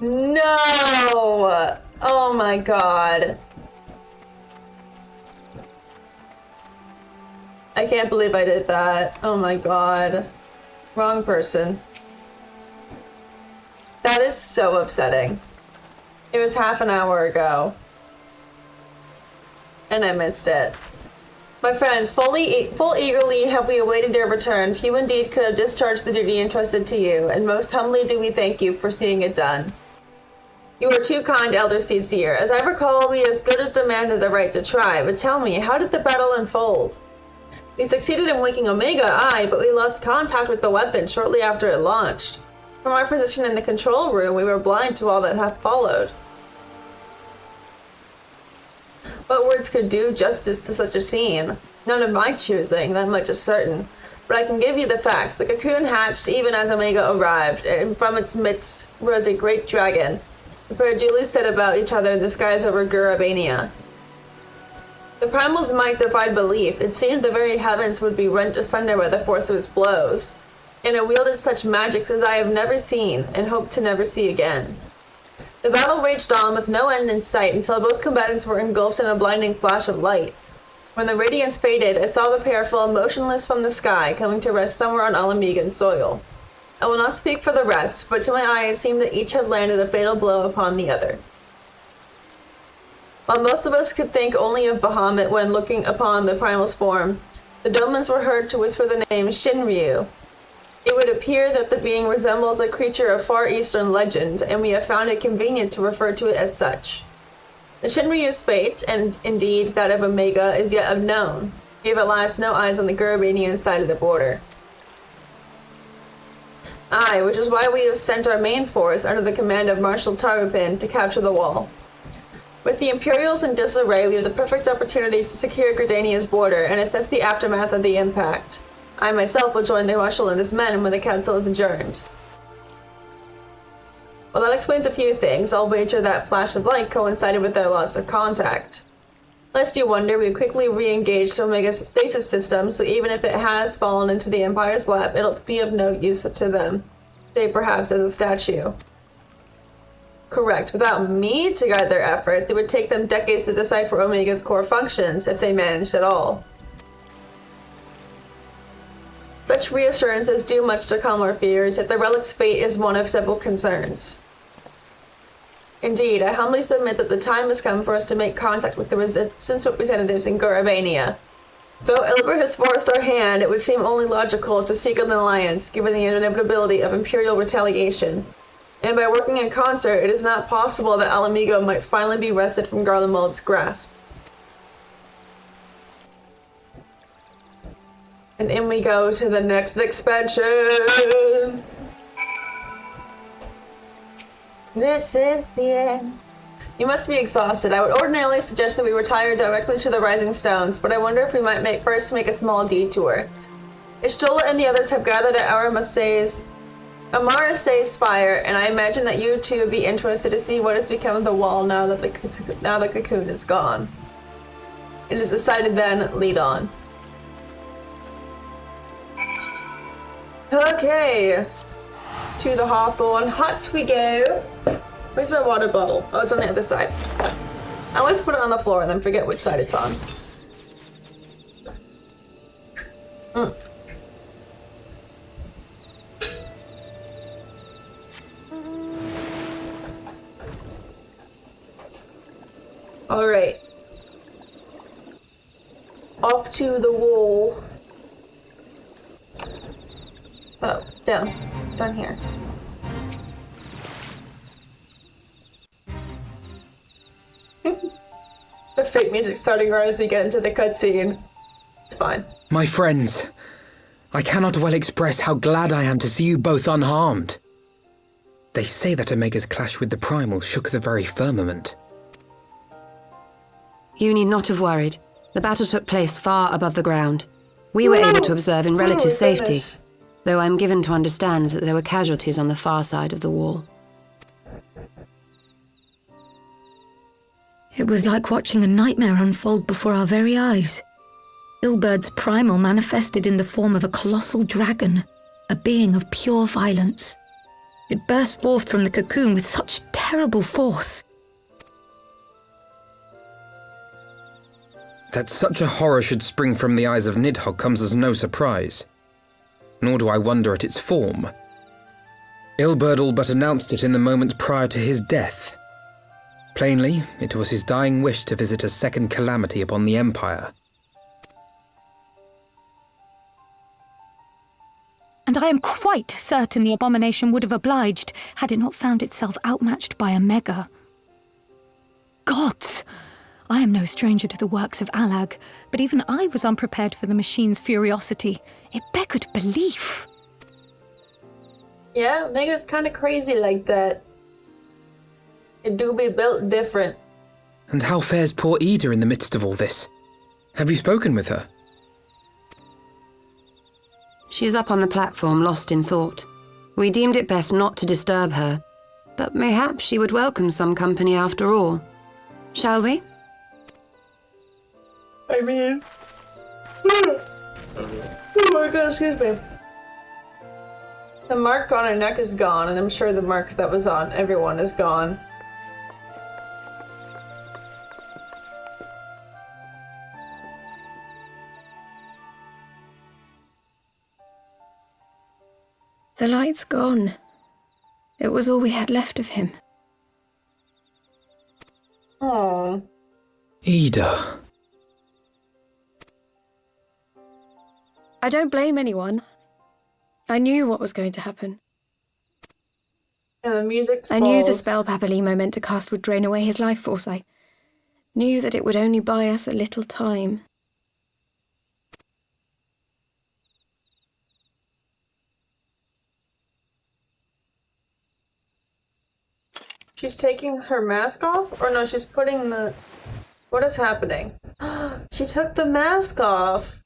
No! Oh my god. I can't believe I did that. Oh my god. Wrong person. That is so upsetting. It was half an hour ago. And I missed it. My friends, full eagerly have we awaited your return. Few indeed could have discharged the duty entrusted to you, and most humbly do we thank you for seeing it done. You are too kind, Elder Seedseer. As I recall, we as good as demanded the right to try, but tell me, how did the battle unfold? We succeeded in waking Omega, aye, but we lost contact with the weapon shortly after it launched. From our position in the control room, we were blind to all that had followed. What words could do justice to such a scene? None of my choosing, that much is certain. But I can give you the facts. The cocoon hatched even as Omega arrived, and from its midst rose a great dragon. The pair duly set about each other in the skies over Gurabania. The primal's might defied belief. It seemed the very heavens would be rent asunder by the force of its blows. And it wielded such magics as I have never seen, and hope to never see again. The battle raged on with no end in sight until both combatants were engulfed in a blinding flash of light. When the radiance faded, I saw the pair fall motionless from the sky, coming to rest somewhere on Ala Mhigan soil. I will not speak for the rest, but to my eye it seemed that each had landed a fatal blow upon the other. While most of us could think only of Bahamut when looking upon the primal's form, the Domans were heard to whisper the name Shinryu. It would appear that the being resembles a creature of Far Eastern legend, and we have found it convenient to refer to it as such. The Shinryu's fate, and indeed that of Omega, is yet unknown. We have at last no eyes on the Gurabanian side of the border. Aye, which is why we have sent our main force under the command of Marshal Tarupin to capture the wall. With the Imperials in disarray, we have the perfect opportunity to secure Gridania's border and assess the aftermath of the impact. I myself will join the Marshal and his men when the council is adjourned. Well, that explains a few things. I'll wager that flash of light coincided with their loss of contact. Lest you wonder, we quickly re-engaged Omega's stasis system, so even if it has fallen into the Empire's lap, it'll be of no use to them, save perhaps as a statue. Correct. Without me to guide their efforts, it would take them decades to decipher Omega's core functions, if they managed at all. Such reassurances do much to calm our fears, yet the relic's fate is one of several concerns. Indeed, I humbly submit that the time has come for us to make contact with the resistance representatives in Gurabania. Though Ilbert has forced our hand, it would seem only logical to seek an alliance, given the inevitability of Imperial retaliation. And by working in concert, it is not possible that Ala Mhigo might finally be wrested from Garlemald's grasp. And in we go to the next expansion! This is the end. You must be exhausted. I would ordinarily suggest that we retire directly to the Rising Stones, but I wonder if we might first make a small detour. Ishtola and the others have gathered at Amarasay's spire, and I imagine that you two would be interested to see what has become of the wall now that the cocoon is gone. It is decided then, lead on. Okay, to the Hawthorn hut we go. Where's my water bottle? Oh, it's on the other side. I always put it on the floor and then forget which side it's on. Alright. Off to the wall. Oh, down. Down here. The fake music starting right as we get into the cutscene. It's fine. My friends, I cannot well express how glad I am to see you both unharmed. They say that Omega's clash with the Primal shook the very firmament. You need not have worried. The battle took place far above the ground. We were able to observe in relative safety, though I'm given to understand that there were casualties on the far side of the wall. It was like watching a nightmare unfold before our very eyes. Ilbert's Primal manifested in the form of a colossal dragon, a being of pure violence. It burst forth from the cocoon with such terrible force. That such a horror should spring from the eyes of Nidhogg comes as no surprise. Nor do I wonder at its form. Ilbert all but announced it in the moments prior to his death. Plainly, it was his dying wish to visit a second calamity upon the Empire. And I am quite certain the abomination would have obliged had it not found itself outmatched by Omega. Gods! I am no stranger to the works of Allag, but even I was unprepared for the machine's furiosity. It beggared belief. Yeah, Omega's kind of crazy like that. It do be built different. And how fares poor Ida in the midst of all this? Have you spoken with her? She is up on the platform, lost in thought. We deemed it best not to disturb her, but mayhap she would welcome some company after all. Shall we? I mean... Oh my god, excuse me. The mark on her neck is gone, and I'm sure the mark that was on everyone is gone. The light's gone. It was all we had left of him. Oh. Ida. I don't blame anyone. I knew what was going to happen. And the music's I knew the spell Papalymo meant to cast would drain away his life force. I knew that it would only buy us a little time. She's taking her mask off? Or no, she's putting the... What is happening? She took the mask off!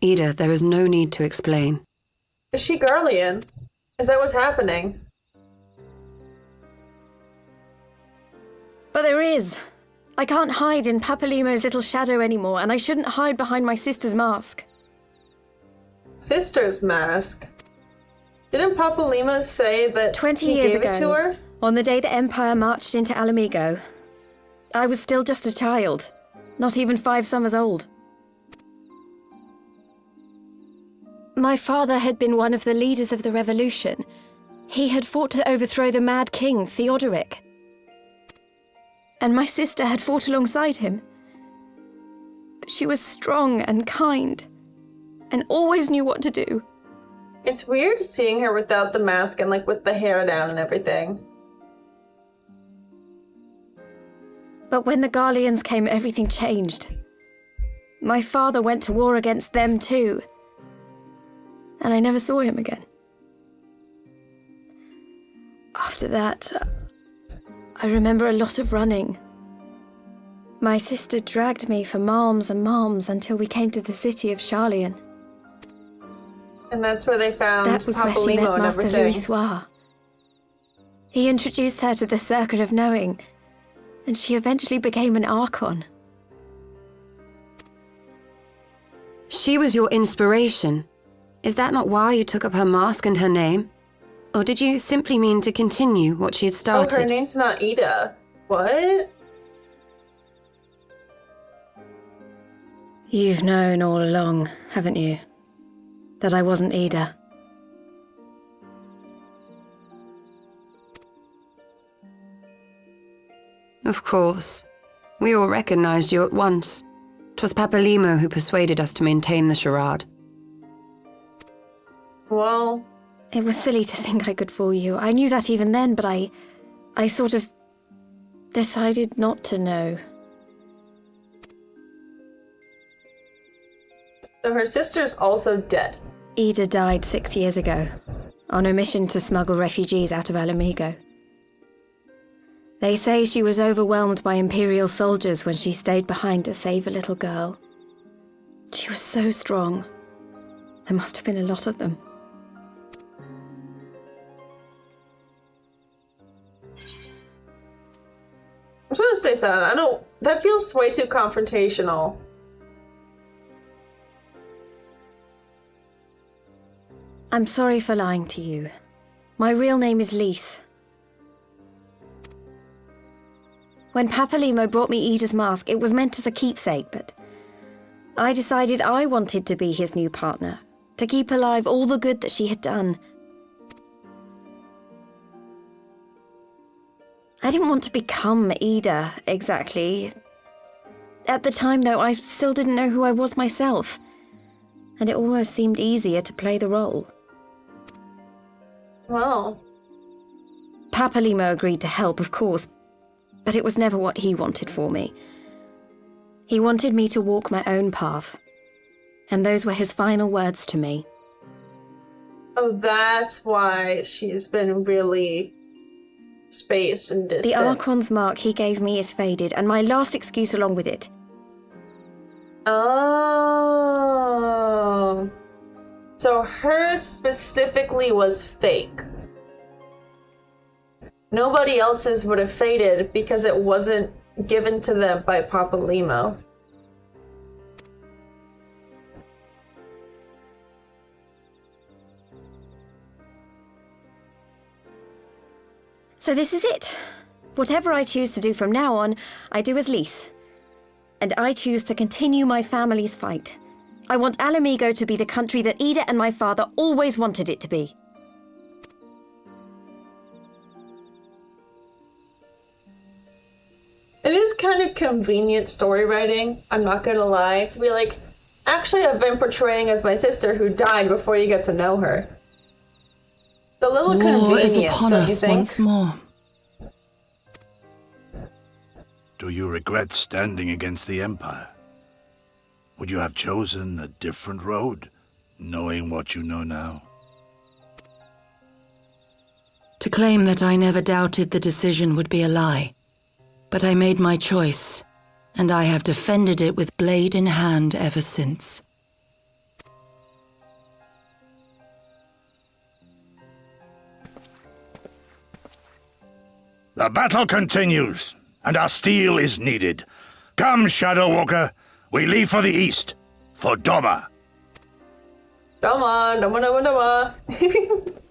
Ida, there is no need to explain. Is she Garlean? Is that what's happening? But there is. I can't hide in Papalymo's little shadow anymore, and I shouldn't hide behind my sister's mask. Sister's mask? Didn't Papalymo say that 20 he years gave ago, it to her? On the day the Empire marched into Ala Mhigo, I was still just a child, not even 5 summers old. My father had been one of the leaders of the revolution. He had fought to overthrow the Mad King, Theodoric. and my sister had fought alongside him. But she was strong and kind, and always knew what to do. It's weird seeing her without the mask and like with the hair down and everything. But when the Garleans came, everything changed. My father went to war against them too, and I never saw him again. After that, I remember a lot of running. My sister dragged me for malms and malms until we came to the city of Sharlayan. And that's where they found That was where she met Master Louis Soir. He introduced her to the Circle of Knowing, and she eventually became an Archon. She was your inspiration. Is that not why you took up her mask and her name? Or did you simply mean to continue what she had started? Oh, her name's not Ida. What? You've known all along, haven't you? That I wasn't Ida. Of course. We all recognized you at once. 'Twas Papalymo who persuaded us to maintain the charade. Well... It was silly to think I could fool you. I knew that even then, but I sort of decided not to know. So her sister's also dead. Ida died 6 years ago, on a mission to smuggle refugees out of Alamigo. They say she was overwhelmed by Imperial soldiers when she stayed behind to save a little girl. She was so strong. There must have been a lot of them. I'm trying to stay silent. That feels way too confrontational. I'm sorry for lying to you. My real name is Lise. When Papalymo brought me Ida's mask, it was meant as a keepsake, but I decided I wanted to be his new partner, to keep alive all the good that she had done. I didn't want to become Ida, exactly. At the time, though, I still didn't know who I was myself, and it almost seemed easier to play the role. Well... Papalymo agreed to help, of course, but it was never what he wanted for me. He wanted me to walk my own path, and those were his final words to me. Oh, that's why she's been really spaced and distant. The Archon's mark he gave me is faded, and my last excuse along with it. Oh. So hers specifically was fake. Nobody else's would have faded because it wasn't given to them by Papalymo. So this is it. Whatever I choose to do from now on, I do as Lise. And I choose to continue my family's fight. I want Alamigo to be the country that Ida and my father always wanted it to be. It is kind of convenient story writing, I'm not gonna lie, to be like, actually I've been portraying as my sister who died before you get to know her. The little War is convenient, upon don't you us think? once more. Do you regret standing against the Empire? Would you have chosen a different road, knowing what you know now? To claim that I never doubted the decision would be a lie. But I made my choice, and I have defended it with blade in hand ever since. The battle continues, and our steel is needed. Come, Shadow Walker, we leave for the east, for Doma. Doma, Doma, Doma, Doma.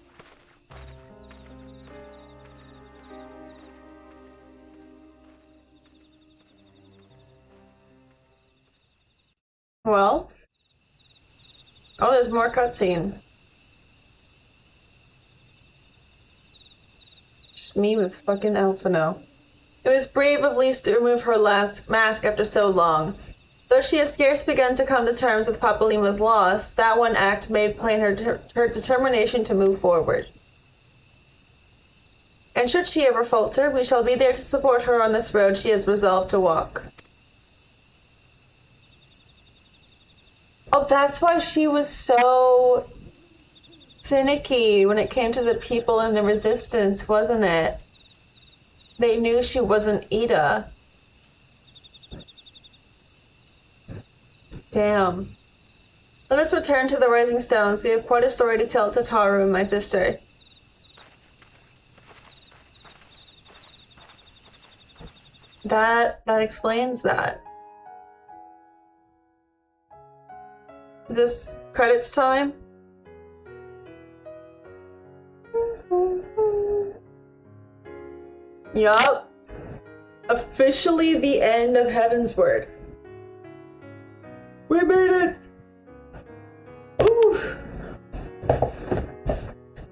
Well. Oh, there's more cutscene. Just me with fucking Alphino. It was brave of Lise to remove her last mask after so long. Though she has scarce begun to come to terms with Papalima's loss, that one act made plain her determination to move forward. And should she ever falter, we shall be there to support her on this road she has resolved to walk. Oh, that's why she was so finicky when it came to the people in the resistance, wasn't it? They knew she wasn't Ida. Damn. Let us return to the Rising Stones. We have quite a story to tell to Taru and my sister. That explains that. Is this credits time? Yup. Officially the end of Heavensward. We made it! Ooh.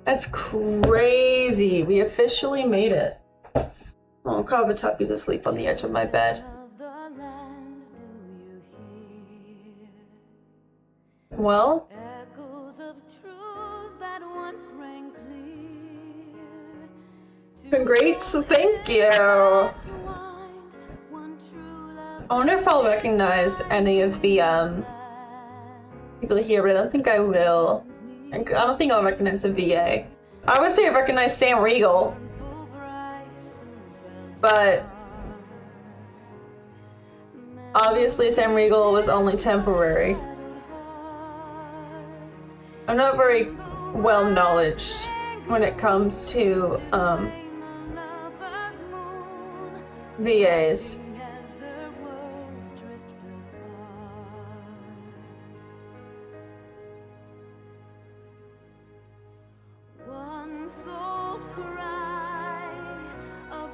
That's crazy. We officially made it. Oh, Kavatapi's asleep on the edge of my bed. Well? Congrats, thank you! I wonder if I'll recognize any of the people here, but I don't think I will. I don't think I'll recognize the VA. I would say I recognize Sam Riegel, but obviously Sam Riegel was only temporary. I'm not very well knowledged when it comes to VAs.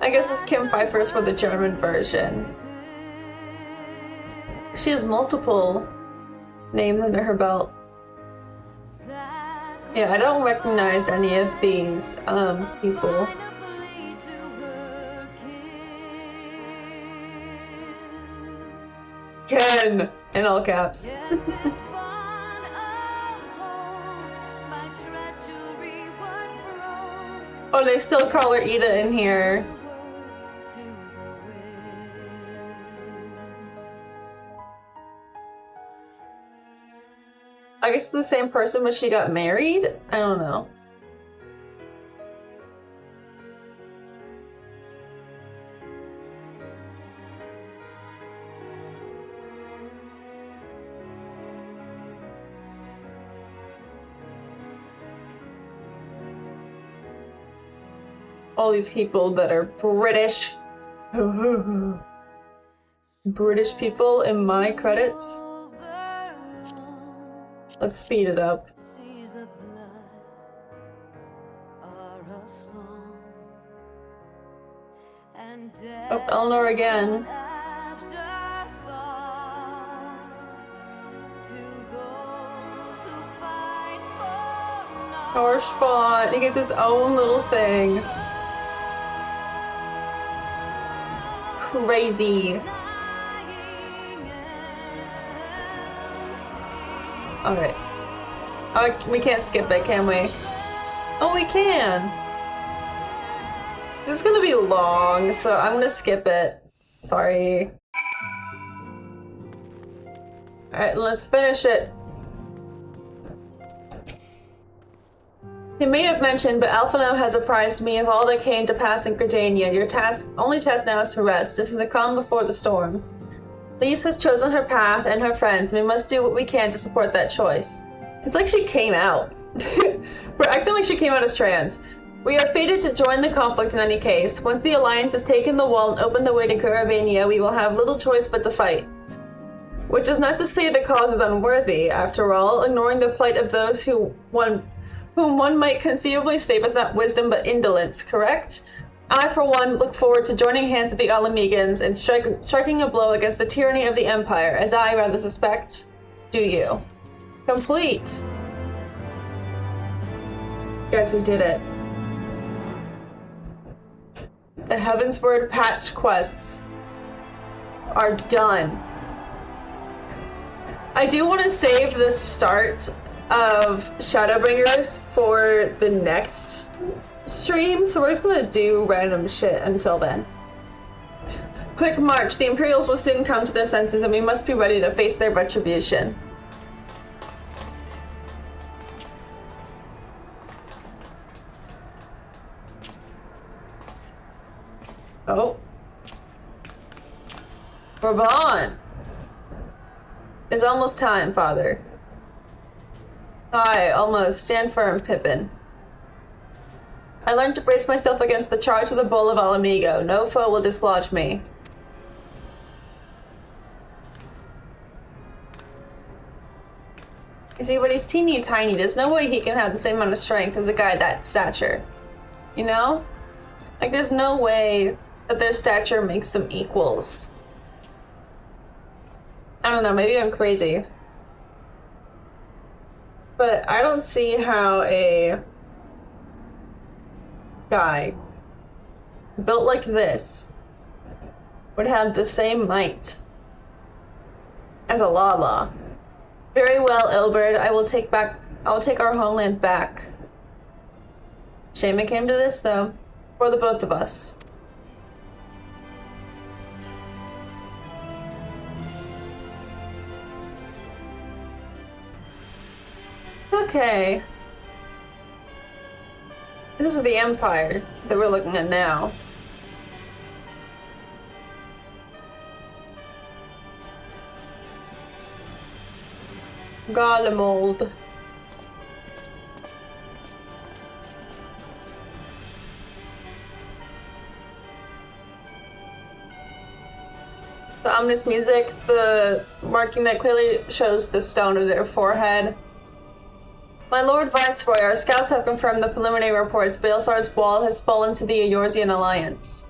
I guess it's Kim Pfeiffer's for the German version. She has multiple names under her belt. Yeah, I don't recognize any of these people. Ken! In all caps. Oh, they still call her Ida in here. I guess the same person, but she got married? I don't know. All these people that are British. British people in my credits. Let's speed it up. Oh, Eleanor again. Horspot, he gets his own little thing. Crazy. Alright. We can't skip it, can we? Oh, we can! This is gonna be long, so I'm gonna skip it. Sorry. Alright, let's finish it. He may have mentioned, but Alphinaud has apprised me of all that came to pass in Gridania. Your only task now is to rest. This is the calm before the storm. Lise has chosen her path and her friends, and we must do what we can to support that choice. It's like she came out. We're acting like she came out as trans. We are fated to join the conflict in any case. Once the Alliance has taken the wall and opened the way to Caravania, we will have little choice but to fight. Which is not to say the cause is unworthy, after all, ignoring the plight of those whom one might conceivably say was not wisdom but indolence, correct? I, for one, look forward to joining hands with the Alamegans and striking a blow against the tyranny of the Empire, as I rather suspect, do you. Complete. Guys, we did it. The Heavensward patch quests are done. I do want to save the start of Shadowbringers for the next stream, so we're just gonna do random shit until then. Quick march. The Imperials will soon come to their senses, and we must be ready to face their retribution. Oh. Ravan! It's almost time, Father. Aye, almost. Stand firm, Pippin. I learned to brace myself against the charge of the Bull of Alamigo. No foe will dislodge me. You see, but he's teeny tiny. There's no way he can have the same amount of strength as a guy that stature. You know? Like, there's no way that their stature makes them equals. I don't know, maybe I'm crazy. But I don't see how a guy built like this would have the same might as a Lala. Very well, Ilberd. I'll take our homeland back. Shame it came to this, though. For the both of us. Okay. This is the Empire that we're looking at now. Garlemald. The ominous music, the marking that clearly shows the stone of their forehead. My Lord Viceroy, our scouts have confirmed the preliminary reports. Baelsar's wall has fallen to the Eorzean Alliance.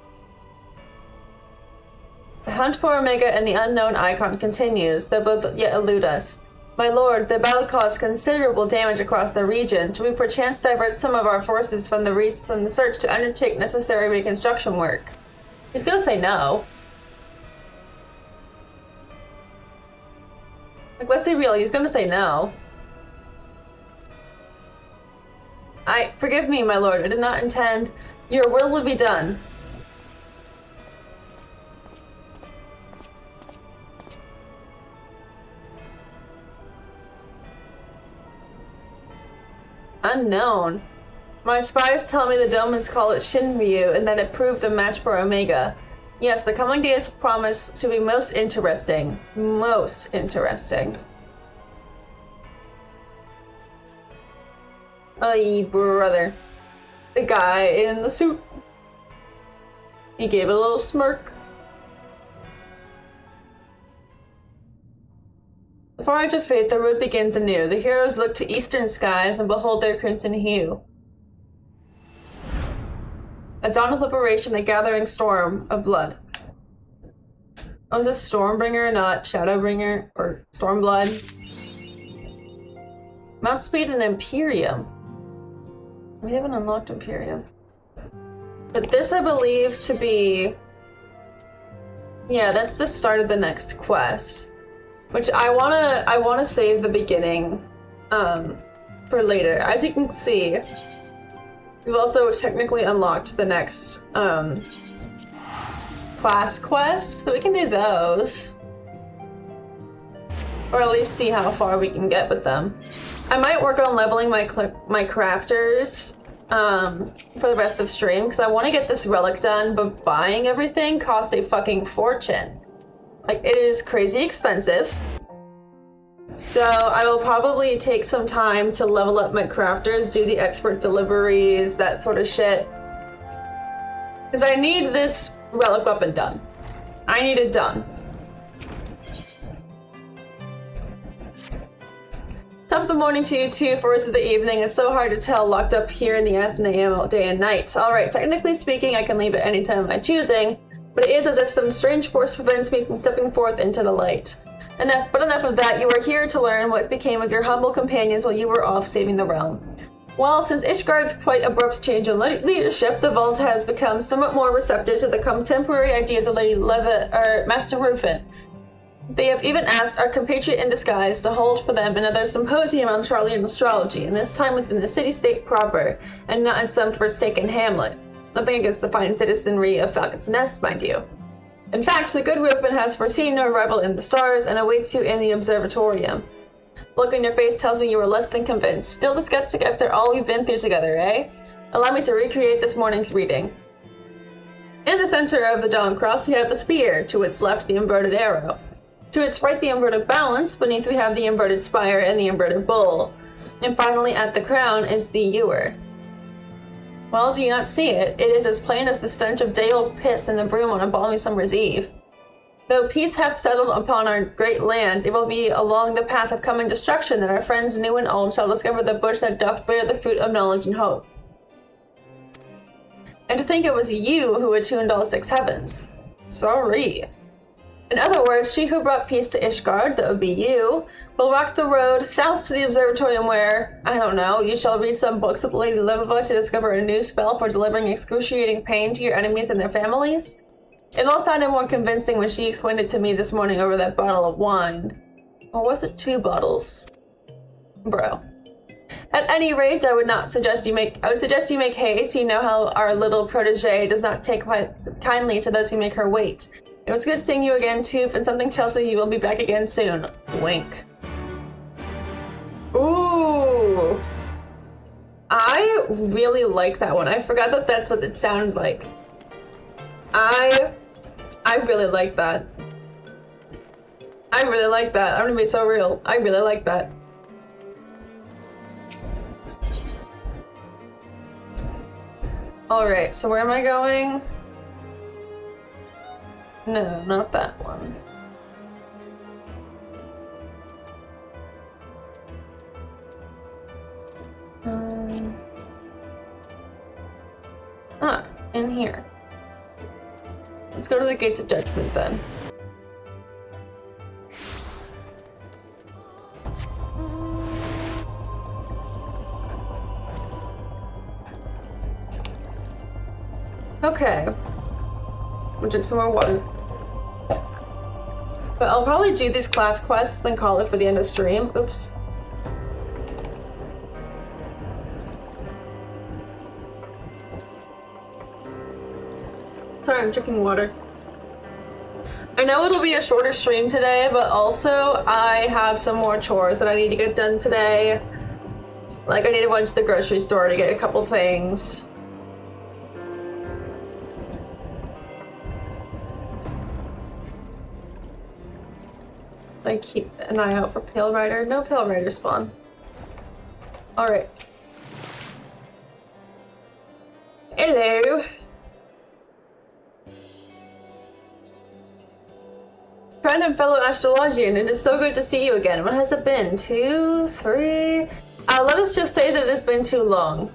The hunt for Omega and the unknown Icon continues, though both yet elude us. My lord, the battle caused considerable damage across the region. Do we perchance divert some of our forces from the search to undertake necessary reconstruction work? He's gonna say no. Like, let's be real, he's gonna say no. Forgive me, my lord, I did not intend. Your will will be done. Unknown. My spies tell me the Domans call it Shinryu, and that it proved a match for Omega. Yes, the coming days promise to be most interesting. Most interesting. Aye, brother. The guy in the suit. He gave a little smirk. The Forge of Fate, the road begins anew. The heroes look to eastern skies and behold their crimson hue. A dawn of liberation, a gathering storm of blood. Oh, is this Stormbringer, not Shadowbringer, or Stormblood? Mount Speed and Imperium. We haven't unlocked Imperium. But this I believe to be... Yeah, that's the start of the next quest. Which I wanna save the beginning for later. As you can see, we've also technically unlocked the next class quest, so we can do those. Or at least see how far we can get with them. I might work on leveling my crafters for the rest of stream, because I want to get this relic done, but buying everything costs a fucking fortune. Like, it is crazy expensive. So I will probably take some time to level up my crafters, do the expert deliveries, that sort of shit. Because I need this relic weapon done. I need it done. Top of the morning to you too, first of the evening. It's so hard to tell, locked up here in the Athenaeum all day and night. Alright, technically speaking, I can leave at any time of my choosing, but it is as if some strange force prevents me from stepping forth into the light. Enough of that, you are here to learn what became of your humble companions while you were off saving the realm. Well, since Ishgard's quite abrupt change in leadership, the Vault has become somewhat more receptive to the contemporary ideas of Lady Levitt, or Master Rufin. They have even asked our compatriot in disguise to hold for them another symposium on Charlian astrology, and this time within the city-state proper, and not in some forsaken hamlet. Nothing against the fine citizenry of Falcon's Nest, mind you. In fact, the good Rufin has foreseen your arrival in the stars and awaits you in the observatorium. The look on your face tells me you are less than convinced. Still the skeptic after all we've been through together, eh? Allow me to recreate this morning's reading. In the center of the Dawn Cross, we have the spear, to its left the inverted arrow. To its right the inverted balance, beneath we have the inverted spire and the inverted bull. And finally at the crown is the ewer. Well, do you not see it? It is as plain as the stench of day-old piss in the broom on a balmy summer's eve. Though peace hath settled upon our great land, it will be along the path of coming destruction that our friends new and old shall discover the bush that doth bear the fruit of knowledge and hope. And to think it was you who attuned all 6 heavens. Sorry. In other words, she who brought peace to Ishgard, that would be you, will walk the road south to the observatorium where, I don't know, you shall read some books of Lady Livova to discover a new spell for delivering excruciating pain to your enemies and their families. It all sounded more convincing when she explained it to me this morning over that bottle of wine. Or was it 2 bottles? Bro. At any rate, I would suggest you make haste. You know how our little protege does not take kindly to those who make her wait. It was good seeing you again, Toof, and something tells me you will be back again soon. Wink. Ooh. I really like that one. I forgot that that's what it sounded like. I really like that. I really like that. I'm gonna be so real. I really like that. Alright, so where am I going? No, not that one. In here. Let's go to the Gates of Judgment then. Okay. We'll drink some more water. But I'll probably do these class quests, then call it for the end of stream. Oops. Sorry, I'm drinking water. I know it'll be a shorter stream today, but also I have some more chores that I need to get done today. Like, I need to go to the grocery store to get a couple things. I keep an eye out for Pale Rider. No Pale Rider spawn. Alright. Hello. Friend and fellow astrologian, it is so good to see you again. What has it been? 2, 3? Let us just say that it has been too long.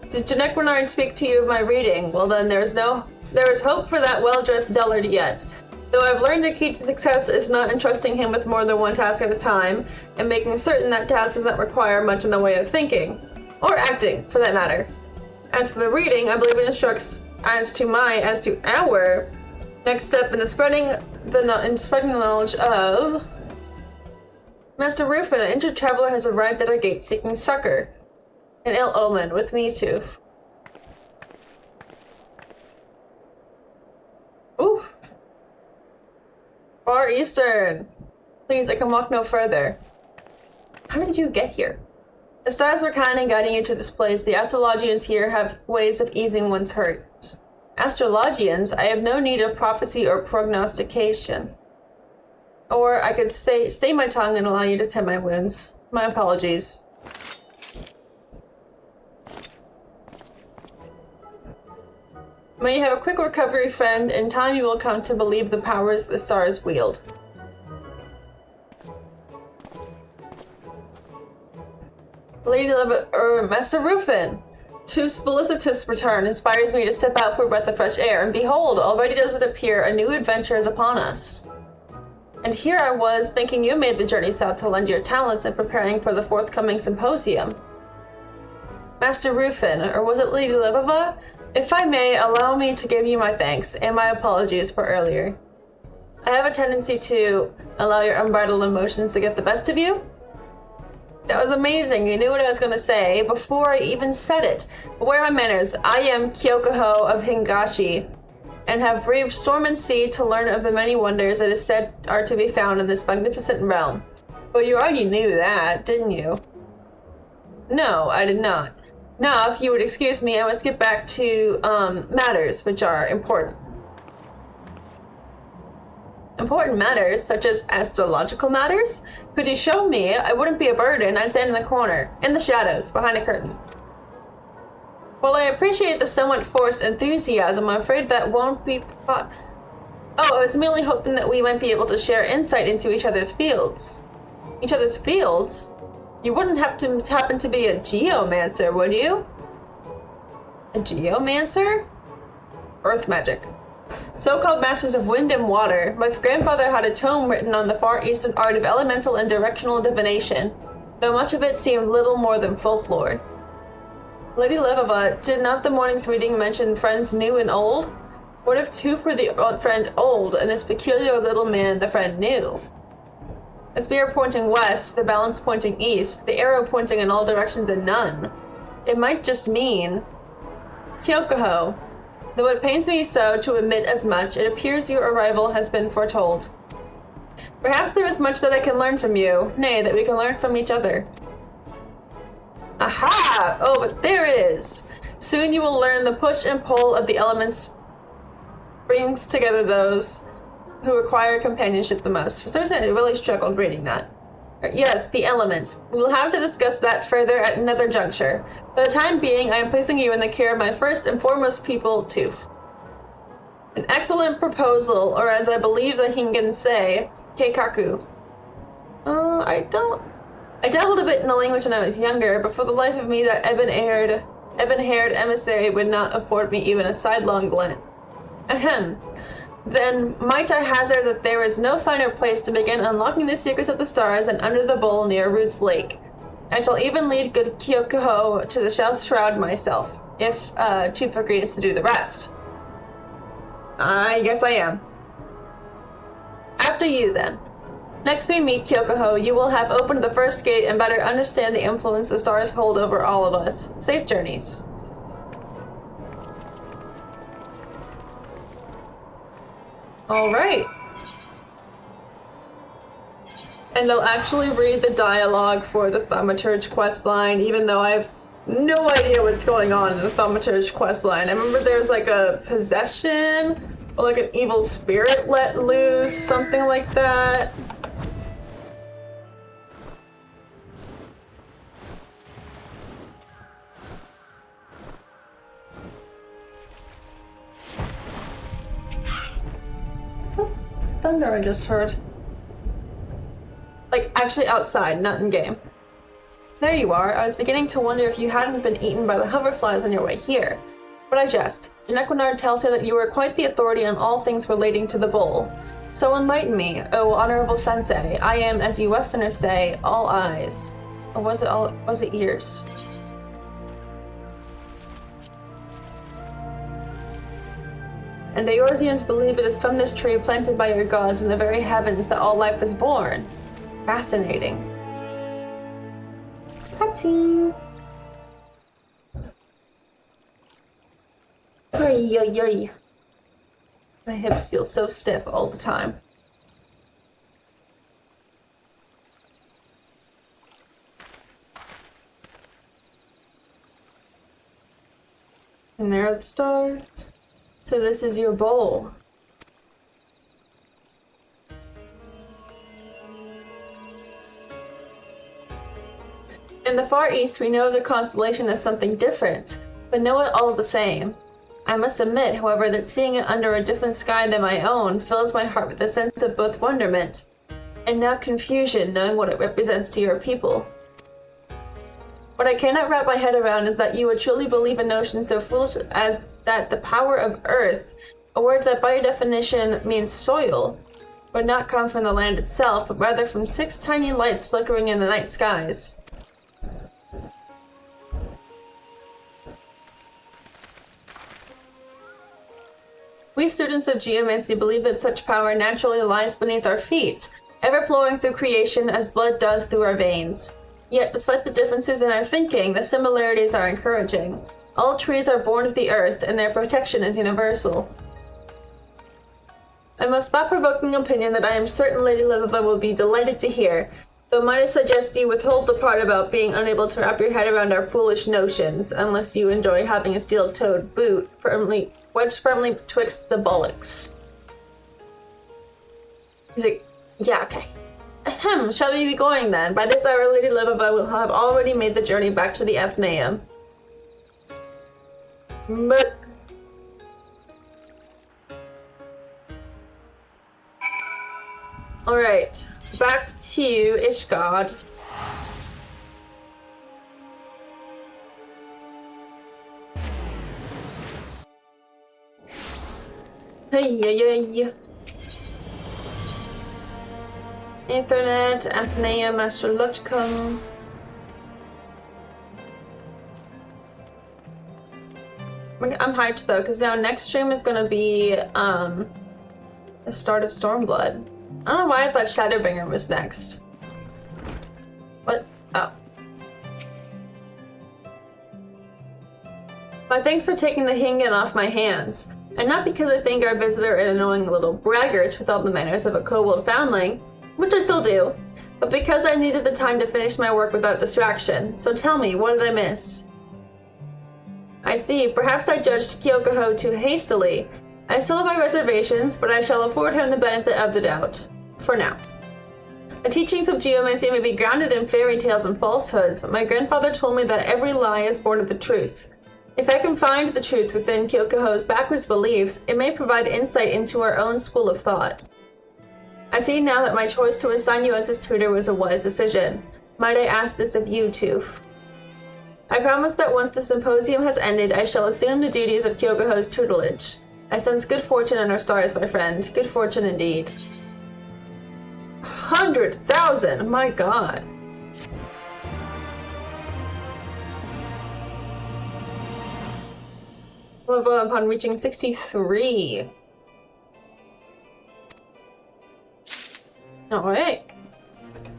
Did Janek Bernard speak to you of my reading? Well then, there is hope for that well-dressed dullard yet. Though I've learned the key to success is not entrusting him with more than one task at a time, and making certain that task does not require much in the way of thinking. Or acting, for that matter. As for the reading, I believe it instructs as to our next step in the spreading the knowledge of Master Rufin. An injured traveler has arrived at our gate seeking succor. An ill omen, with me too. Ooh. Far Eastern. Please, I can walk no further. How did you get here? The stars were kind in guiding you to this place. The astrologians here have ways of easing one's hurts. Astrologians? I have no need of prophecy or prognostication. Or I could stay my tongue and allow you to tend my wounds. My apologies. May you have a quick recovery, friend. In time you will come to believe the powers the stars wield. Lady Master Rufin! Toof's felicitous return inspires me to step out for a breath of fresh air, and behold, already does it appear a new adventure is upon us. And here I was, thinking you made the journey south to lend your talents and preparing for the forthcoming symposium. Master Rufin, or was it Lady Levova? If I may, allow me to give you my thanks and my apologies for earlier. I have a tendency to allow your unbridled emotions to get the best of you. That was amazing. You knew what I was going to say before I even said it. But where are my manners? I am Kyokuho of Hingashi, and have braved storm and sea to learn of the many wonders that is said are to be found in this magnificent realm. Well, you already knew that, didn't you? No, I did not. Now, if you would excuse me, I must get back to matters which are important. Important matters, such as astrological matters? Could you show me? I wouldn't be a burden. I'd stand in the corner, in the shadows, behind a curtain. While I appreciate the somewhat forced enthusiasm, I'm afraid that won't be Oh, I was merely hoping that we might be able to share insight into each other's fields. Each other's fields? You wouldn't have to happen to be a geomancer, would you? A geomancer? Earth magic. So-called masters of wind and water. My grandfather had a tome written on the far eastern art of elemental and directional divination, though much of it seemed little more than folklore. Lady Levova, did not the morning's reading mention friends new and old? What if two for the friend old, and this peculiar little man the friend new? The spear pointing west, the balance pointing east, the arrow pointing in all directions and none. It might just mean... Kyokuho, though it pains me so to admit as much, it appears your arrival has been foretold. Perhaps there is much that I can learn from you, nay, that we can learn from each other. Aha! Oh, but there it is! Soon you will learn the push and pull of the elements brings together those who require companionship the most. For some reason, I really struggled reading that. Yes, the elements. We will have to discuss that further at another juncture. For the time being, I am placing you in the care of my first and foremost pupil, Toof. An excellent proposal, or as I believe the Hingans say, keikaku. I dabbled a bit in the language when I was younger, but for the life of me that ebon-haired emissary would not afford me even a sidelong glance. Ahem. Then might I hazard that there is no finer place to begin unlocking the secrets of the stars than under the bowl near Roots Lake. I shall even lead good Kyokuho to the South Shroud myself, if Toof agrees to do the rest. I guess I am. After you, then. Next we meet, Kyokuho, you will have opened the first gate and better understand the influence the stars hold over all of us. Safe journeys. Alright. And I'll actually read the dialogue for the Thaumaturge questline, even though I have no idea what's going on in the Thaumaturge questline. I remember there's like a possession, or like an evil spirit let loose, something like that. Thunder I just heard. Like, actually outside, not in-game. There you are. I was beginning to wonder if you hadn't been eaten by the hoverflies on your way here. But I jest. Janequinard tells me that you are quite the authority on all things relating to the bowl. So enlighten me, O honorable sensei. I am, as you Westerners say, all eyes. Or was it ears? And Eorzeans believe it is from this tree planted by your gods in the very heavens that all life is born. Fascinating. Cutscene. Oy, oy, oy. My hips feel so stiff all the time. And there are the stars. So this is your bowl. In the Far East, we know the constellation as something different, but know it all the same. I must admit, however, that seeing it under a different sky than my own fills my heart with a sense of both wonderment and now confusion, knowing what it represents to your people. What I cannot wrap my head around is that you would truly believe a notion so foolish as that the power of earth, a word that by definition means soil, would not come from the land itself, but rather from 6 tiny lights flickering in the night skies. We students of geomancy believe that such power naturally lies beneath our feet, ever flowing through creation as blood does through our veins. Yet, despite the differences in our thinking, the similarities are encouraging. All trees are born of the earth, and their protection is universal. A most thought-provoking opinion that I am certain Lady Livia will be delighted to hear, though might I suggest you withhold the part about being unable to wrap your head around our foolish notions, unless you enjoy having a steel-toed boot wedged firmly betwixt the bullocks. He's like, yeah, okay. Ahem, shall we be going then? By this hour, Lady Livia will have already made the journey back to the Athenaeum. But... Alright, back to Ishgard. Hey. Ethernet, Athenaeum, Astrologicum. I'm hyped though, because now next stream is gonna be the start of Stormblood. I don't know why I thought Shadowbringer was next. What? Oh. My thanks for taking the Hingen off my hands. And not because I think our visitor an annoying little braggart with all the manners of a kobold foundling, which I still do, but because I needed the time to finish my work without distraction. So tell me, what did I miss? I see, perhaps I judged Kyokoho too hastily. I still have my reservations, but I shall afford him the benefit of the doubt. For now. The teachings of geomancy may be grounded in fairy tales and falsehoods, but my grandfather told me that every lie is born of the truth. If I can find the truth within Kyokoho's backwards beliefs, it may provide insight into our own school of thought. I see now that my choice to assign you as his tutor was a wise decision. Might I ask this of you, Toof? I promise that once the symposium has ended, I shall assume the duties of Kyokoho's tutelage. I sense good fortune in our stars, my friend. Good fortune indeed. 100,000! My god. Level upon reaching 63. Alright.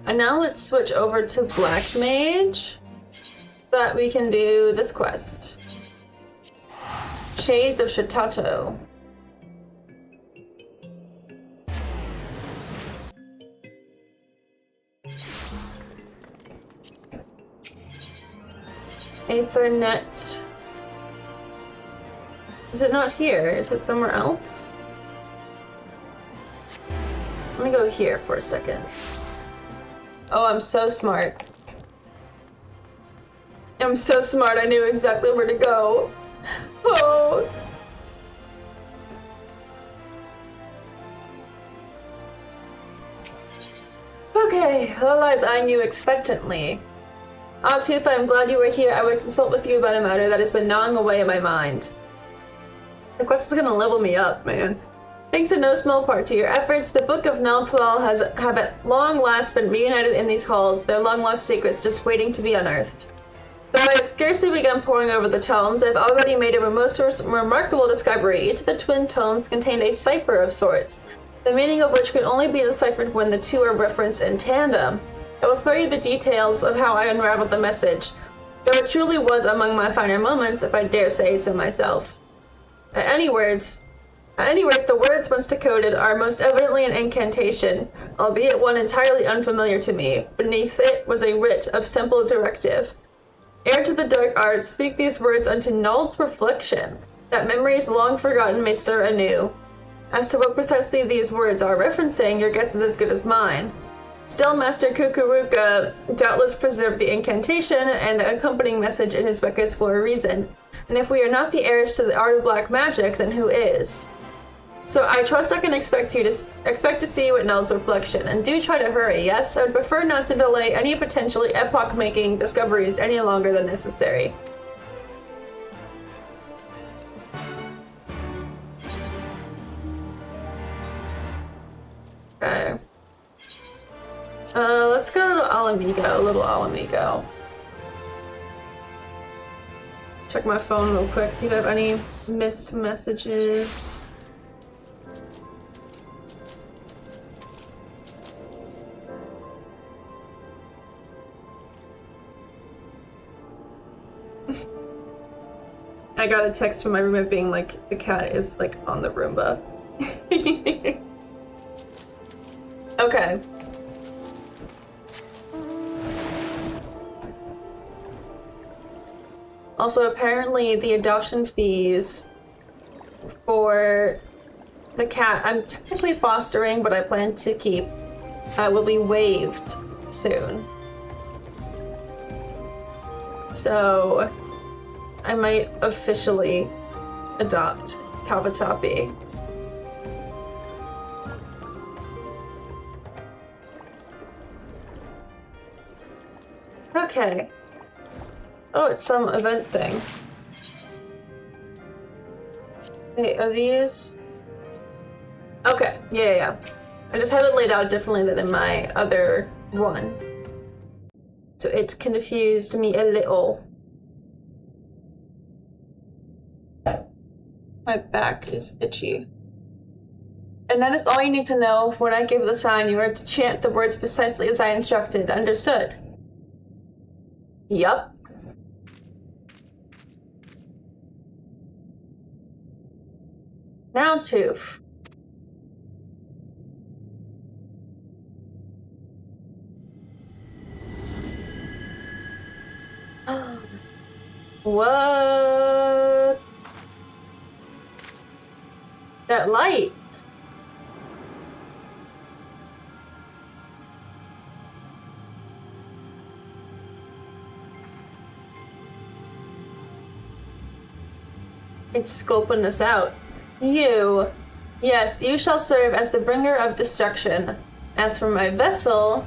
And now let's switch over to Black Mage so that we can do this quest. Shades of Shitato. Aethernet. Is it not here? Is it somewhere else? Let me go here for a second. Oh, I'm so smart. I'm so smart, I knew exactly where to go. Oh. Okay, Lola's eyeing you expectantly. Ah, Tooth, I'm glad you were here. I would consult with you about a matter that has been gnawing away at my mind. The quest is gonna level me up, man. Thanks in no small part to your efforts, the Book of Nalthal have at long last been reunited in these halls, their long-lost secrets just waiting to be unearthed. Though I have scarcely begun poring over the tomes, I have already made a most remarkable discovery. Each of the twin tomes contained a cipher of sorts, the meaning of which could only be deciphered when the two are referenced in tandem. I will spare you the details of how I unraveled the message, though it truly was among my finer moments, if I dare say so myself. At any rate, the words once decoded are most evidently an incantation, albeit one entirely unfamiliar to me. Beneath it was a writ of simple directive. Heir to the dark arts, speak these words unto Nald's reflection, that memories long forgotten may stir anew. As to what precisely these words are referencing, your guess is as good as mine. Still, Master Kukuruka doubtless preserved the incantation and the accompanying message in his records for a reason, and if we are not the heirs to the art of black magic, then who is? So I trust I can expect to see you at Nald's reflection, and do try to hurry, yes? I would prefer not to delay any potentially epoch-making discoveries any longer than necessary. Alamigo, little Alamigo. Check my phone real quick, see if I have any missed messages. I got a text from my roommate being like, the cat is like on the Roomba. Okay. Also, apparently the adoption fees for the cat I'm technically fostering, but I plan to keep, will be waived soon. So I might officially adopt Kawatapi. Okay. Oh, it's some event thing. Wait, are these? Okay, yeah. I just have it laid out differently than in my other one. So it confused me a little. My back is itchy. And that is all you need to know. When I give the sign, you are to chant the words precisely as I instructed. Understood? Yup. Now, Toof. What? That light. It's scoping us out. You. Yes, you shall serve as the bringer of destruction. As for my vessel...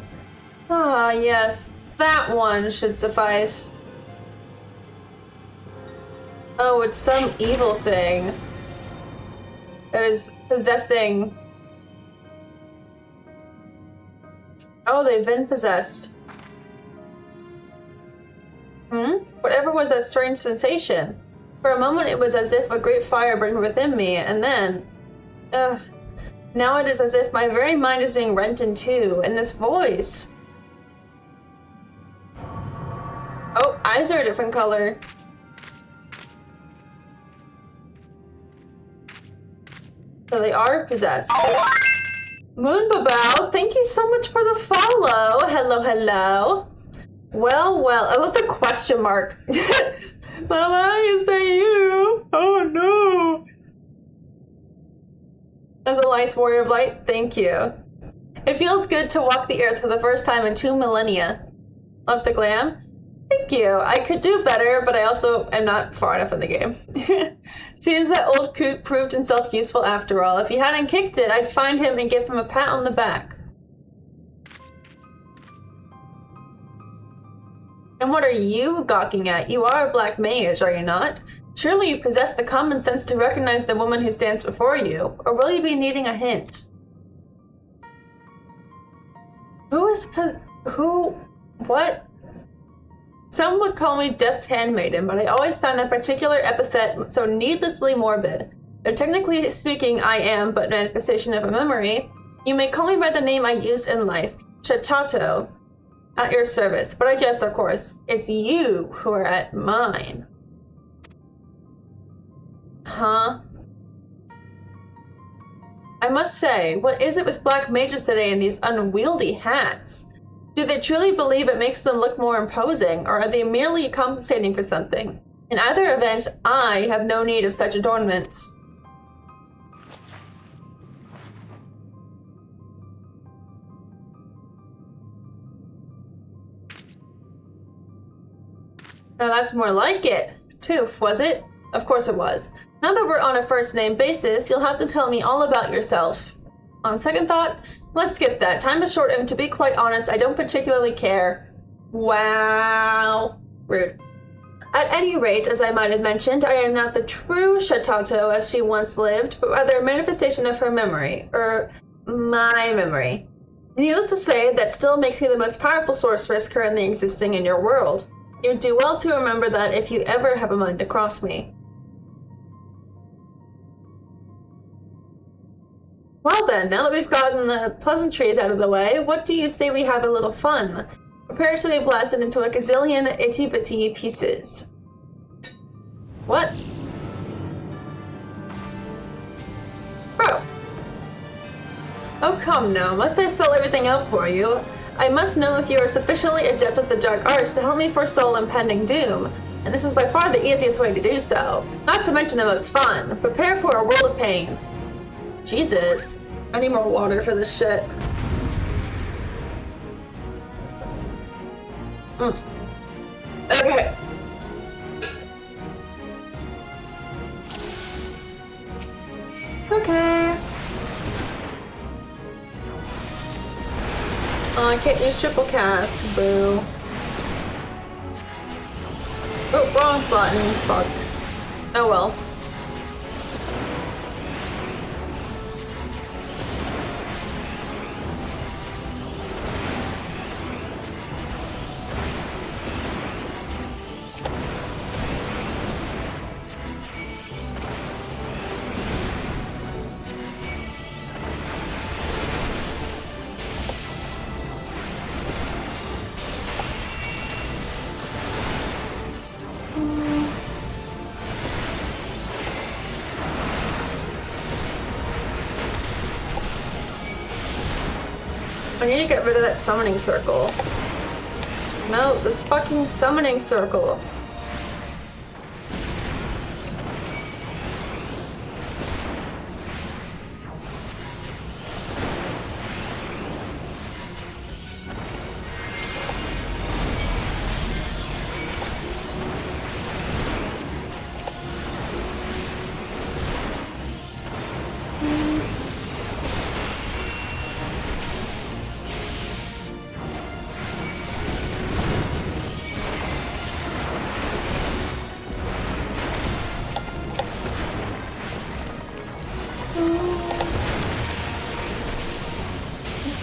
Ah, yes, that one should suffice. Oh, it's some evil thing that is possessing... Oh, they've been possessed. Whatever was that strange sensation? For a moment it was as if a great fire burned within me, and then... now it is as if my very mind is being rent in two, and this voice... Oh, eyes are a different color. So they are possessed. Moonbabao, thank you so much for the follow. Hello. Well, I love the question mark. Lala, is that you? Oh no. As a nice warrior of light, thank you. It feels good to walk the earth for the first time in 2 millennia. Love the glam. Thank you. I could do better, but I also am not far enough in the game. Seems that old coot proved himself useful after all. If he hadn't kicked it, I'd find him and give him a pat on the back. And what are you gawking at? You are a black mage, are you not? Surely you possess the common sense to recognize the woman who stands before you, or will you be needing a hint? What? Some would call me Death's Handmaiden, but I always find that particular epithet so needlessly morbid. Though technically speaking I am but manifestation of a memory, you may call me by the name I used in life, Chatato. At your service, but I jest, of course. It's you who are at mine. Huh? I must say, what is it with black mages today in these unwieldy hats? Do they truly believe it makes them look more imposing, or are they merely compensating for something? In either event, I have no need of such adornments. Now that's more like it. Toof, was it? Of course it was. Now that we're on a first-name basis, you'll have to tell me all about yourself. On second thought, let's skip that. Time is short, and to be quite honest, I don't particularly care. Wow. Rude. At any rate, as I might have mentioned, I am not the true Chatato as she once lived, but rather a manifestation of her memory, my memory. Needless to say, that still makes me the most powerful sorceress currently existing in your world. You'd do well to remember that if you ever have a mind to cross me. Well then, now that we've gotten the pleasantries out of the way, what do you say we have a little fun? Prepare to be blasted into a gazillion itty-bitty pieces. What? Bro. Oh come now, must I spell everything out for you? I must know if you are sufficiently adept at the dark arts to help me forestall impending doom, and this is by far the easiest way to do so. Not to mention the most fun. Prepare for a world of pain. Jesus. I need more water for this shit. Okay. Okay. Oh, I can't use triple cast. Boo. Oh, wrong button. Fuck. Oh well. I need to get rid of that summoning circle. No, this fucking summoning circle.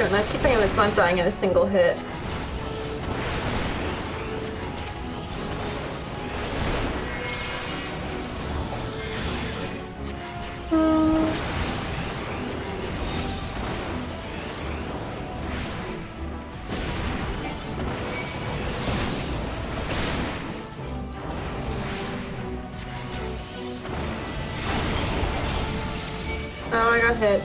And I keep thinking it's not dying in a single hit. Oh, I got hit.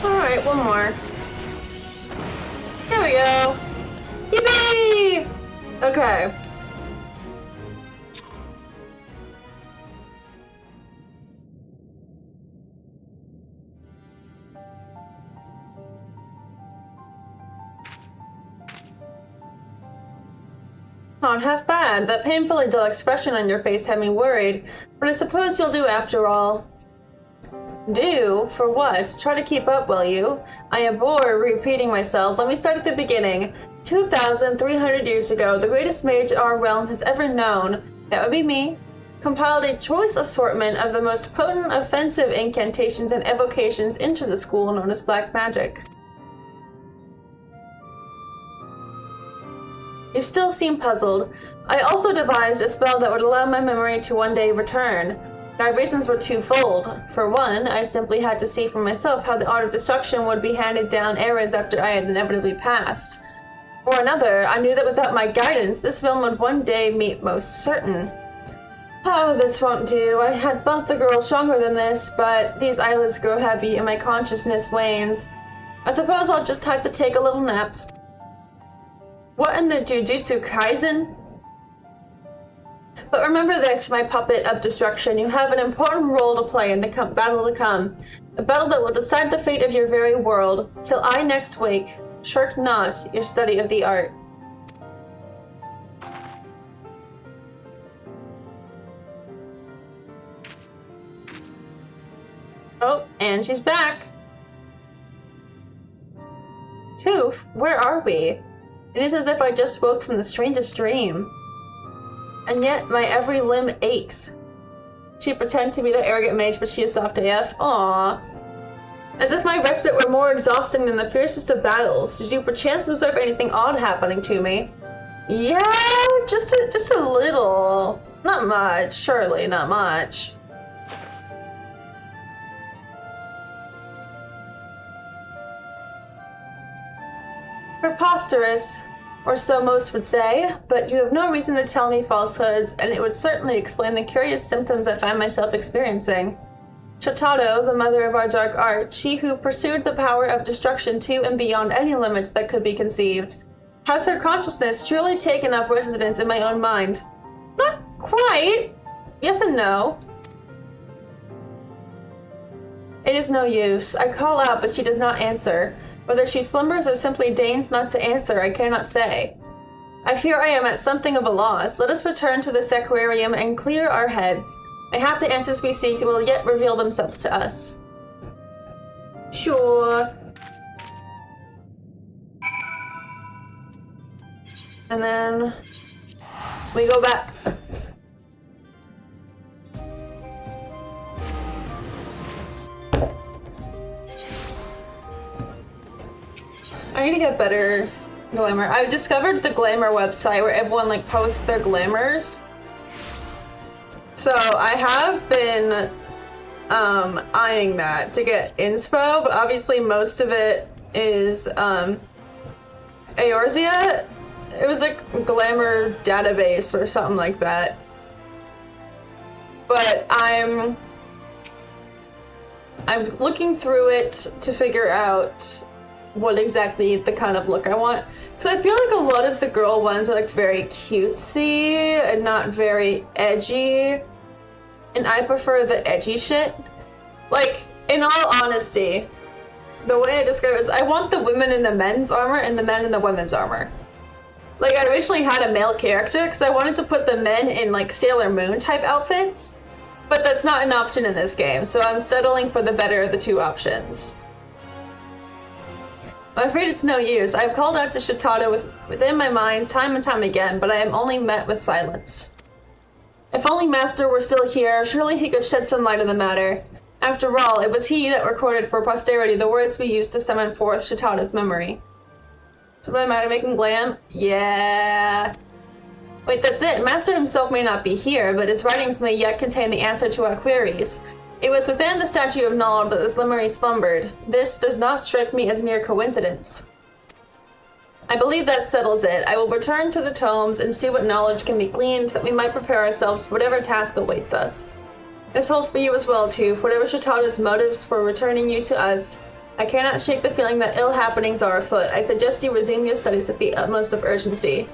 Alright, one more. There we go. Yippee! Okay. Not half bad. That painfully dull expression on your face had me worried, but I suppose you'll do after all. Do? For what? Try to keep up, will you? I abhor repeating myself. Let me start at the beginning. 2,300 years ago, the greatest mage our realm has ever known, that would be me, compiled a choice assortment of the most potent offensive incantations and evocations into the school known as Black Magic. You still seem puzzled. I also devised a spell that would allow my memory to one day return. My reasons were twofold. For one, I simply had to see for myself how the art of destruction would be handed down eras after I had inevitably passed. For another, I knew that without my guidance, this film would one day meet most certain. Oh, this won't do. I had thought the girl stronger than this, but these eyelids grow heavy and my consciousness wanes. I suppose I'll just have to take a little nap. What in the Jujutsu Kaisen? But remember this, my puppet of destruction. You have an important role to play in the battle to come. A battle that will decide the fate of your very world. Till I next wake, shirk not your study of the art. Oh, and she's back. Toof, where are we? It is as if I just woke from the strangest dream. And yet, my every limb aches. She pretends to be the arrogant mage, but she is soft AF. Aww. As if my respite were more exhausting than the fiercest of battles. Did you perchance observe anything odd happening to me? Yeah, just a little. Not much, surely not much. Preposterous, or so most would say, but you have no reason to tell me falsehoods, and it would certainly explain the curious symptoms I find myself experiencing. Shotaro, the mother of our dark art, she who pursued the power of destruction to and beyond any limits that could be conceived, has her consciousness truly taken up residence in my own mind? Not quite. Yes and no. It is no use. I call out, but she does not answer. Whether she slumbers or simply deigns not to answer, I cannot say. I fear I am at something of a loss. Let us return to the Sequarium and clear our heads. Mayhap the answers we seek will yet reveal themselves to us. Sure. And then we go back. I need to get better glamour. I've discovered the glamour website where everyone like posts their glamours. So I have been eyeing that to get inspo, but obviously most of it is Eorzea. It was like a glamour database or something like that. But I'm looking through it to figure out what exactly the kind of look I want. Because I feel like a lot of the girl ones are like very cutesy and not very edgy. And I prefer the edgy shit. Like, in all honesty, the way I describe it is I want the women in the men's armor and the men in the women's armor. Like, I originally had a male character because I wanted to put the men in like Sailor Moon type outfits. But that's not an option in this game, so I'm settling for the better of the two options. I'm afraid it's no use. I've called out to Shotaro within my mind time and time again, but I am only met with silence. If only Master were still here, surely he could shed some light on the matter. After all, it was he that recorded for posterity the words we used to summon forth Shotaro's memory. So what am I making glam? Yeah. Wait, that's it. Master himself may not be here, but his writings may yet contain the answer to our queries. It was within the Statue of Nald that this memory slumbered. This does not strike me as mere coincidence. I believe that settles it. I will return to the tomes and see what knowledge can be gleaned that we might prepare ourselves for whatever task awaits us. This holds for you as well, Toof. Whatever Shotaro's motives for returning you to us, I cannot shake the feeling that ill happenings are afoot. I suggest you resume your studies with the utmost of urgency.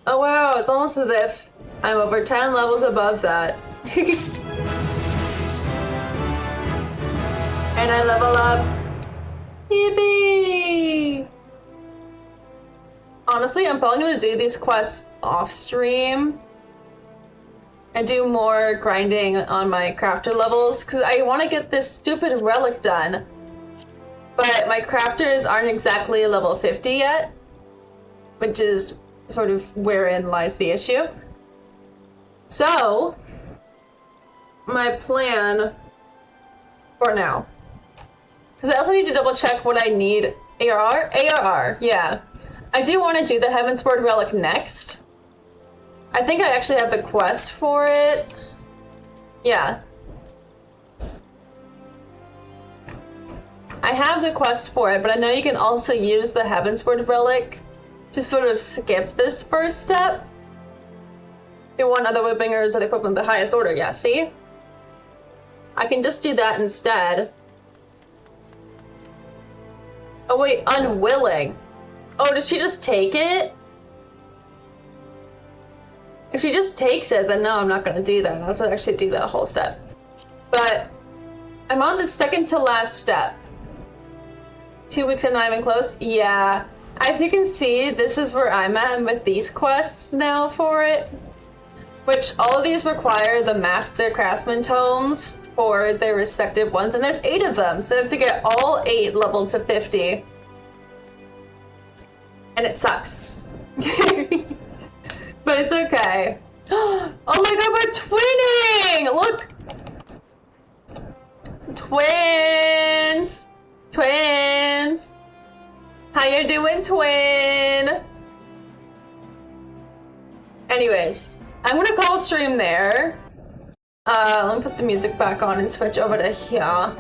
Oh wow, it's almost as if I'm over 10 levels above that. And I level up. Yippee! Honestly, I'm probably gonna do these quests off stream and do more grinding on my crafter levels because I want to get this stupid relic done. But my crafters aren't exactly level 50 yet, which is sort of wherein lies the issue. So, my plan for now, because I also need to double check what I need. ARR? ARR, yeah. I do want to do the Heavensward Relic next. I think I actually have the quest for it. Yeah. I have the quest for it, but I know you can also use the Heavensward Relic to sort of skip this first step. You want other Windbringers that equip the highest order. Yeah, see? I can just do that instead. Oh wait, unwilling. Oh, does she just take it? If she just takes it, then no, I'm not gonna do that. I'll have to actually do that whole step. But I'm on the second to last step. 2 weeks and not even close? Yeah. As you can see, this is where I'm at with these quests now for it. Which all of these require the Master Craftsman tomes for their respective ones, and there's 8 of them, so I have to get all 8 leveled to 50. And it sucks. But it's okay. Oh my god, we're twinning! Look! Twins! Twins! How you doing, twin? Anyways, I'm gonna call stream there. Let me put the music back on and switch over to here.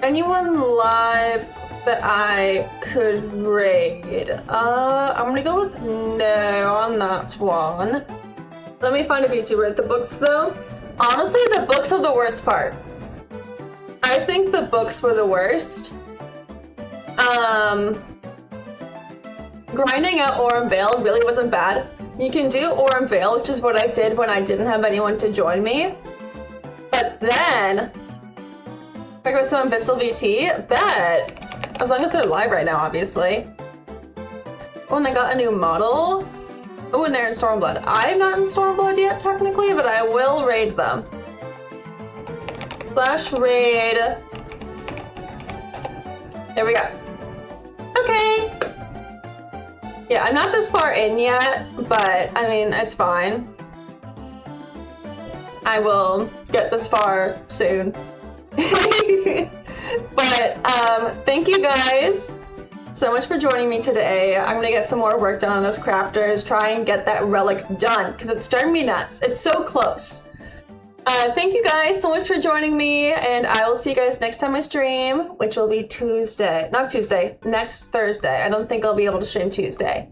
Anyone live that I could raid? I'm gonna go with no on that one. Let me find a VTuber. The books though, honestly, the books are the worst part. I think the books were the worst. Grinding out Aurum Vale really wasn't bad. You can do Aurum Vale, which is what I did when I didn't have anyone to join me. But then, if I go to Abyssal VT, bet, as long as they're live right now, obviously. Oh, and I got a new model. Oh, and they're in Stormblood. I'm not in Stormblood yet, technically, but I will raid them. Slash raid. There we go. Okay. Yeah, I'm not this far in yet, but I mean, it's fine. I will get this far soon. But thank you guys so much for joining me today. I'm gonna get some more work done on those crafters, try and get that relic done, because it's driving me nuts. It's so close. Thank you guys so much for joining me, and I will see you guys next time I stream, which will be Tuesday. Not Tuesday, next Thursday. I don't think I'll be able to stream Tuesday.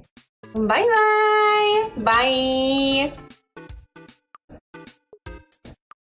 Bye-bye! Bye!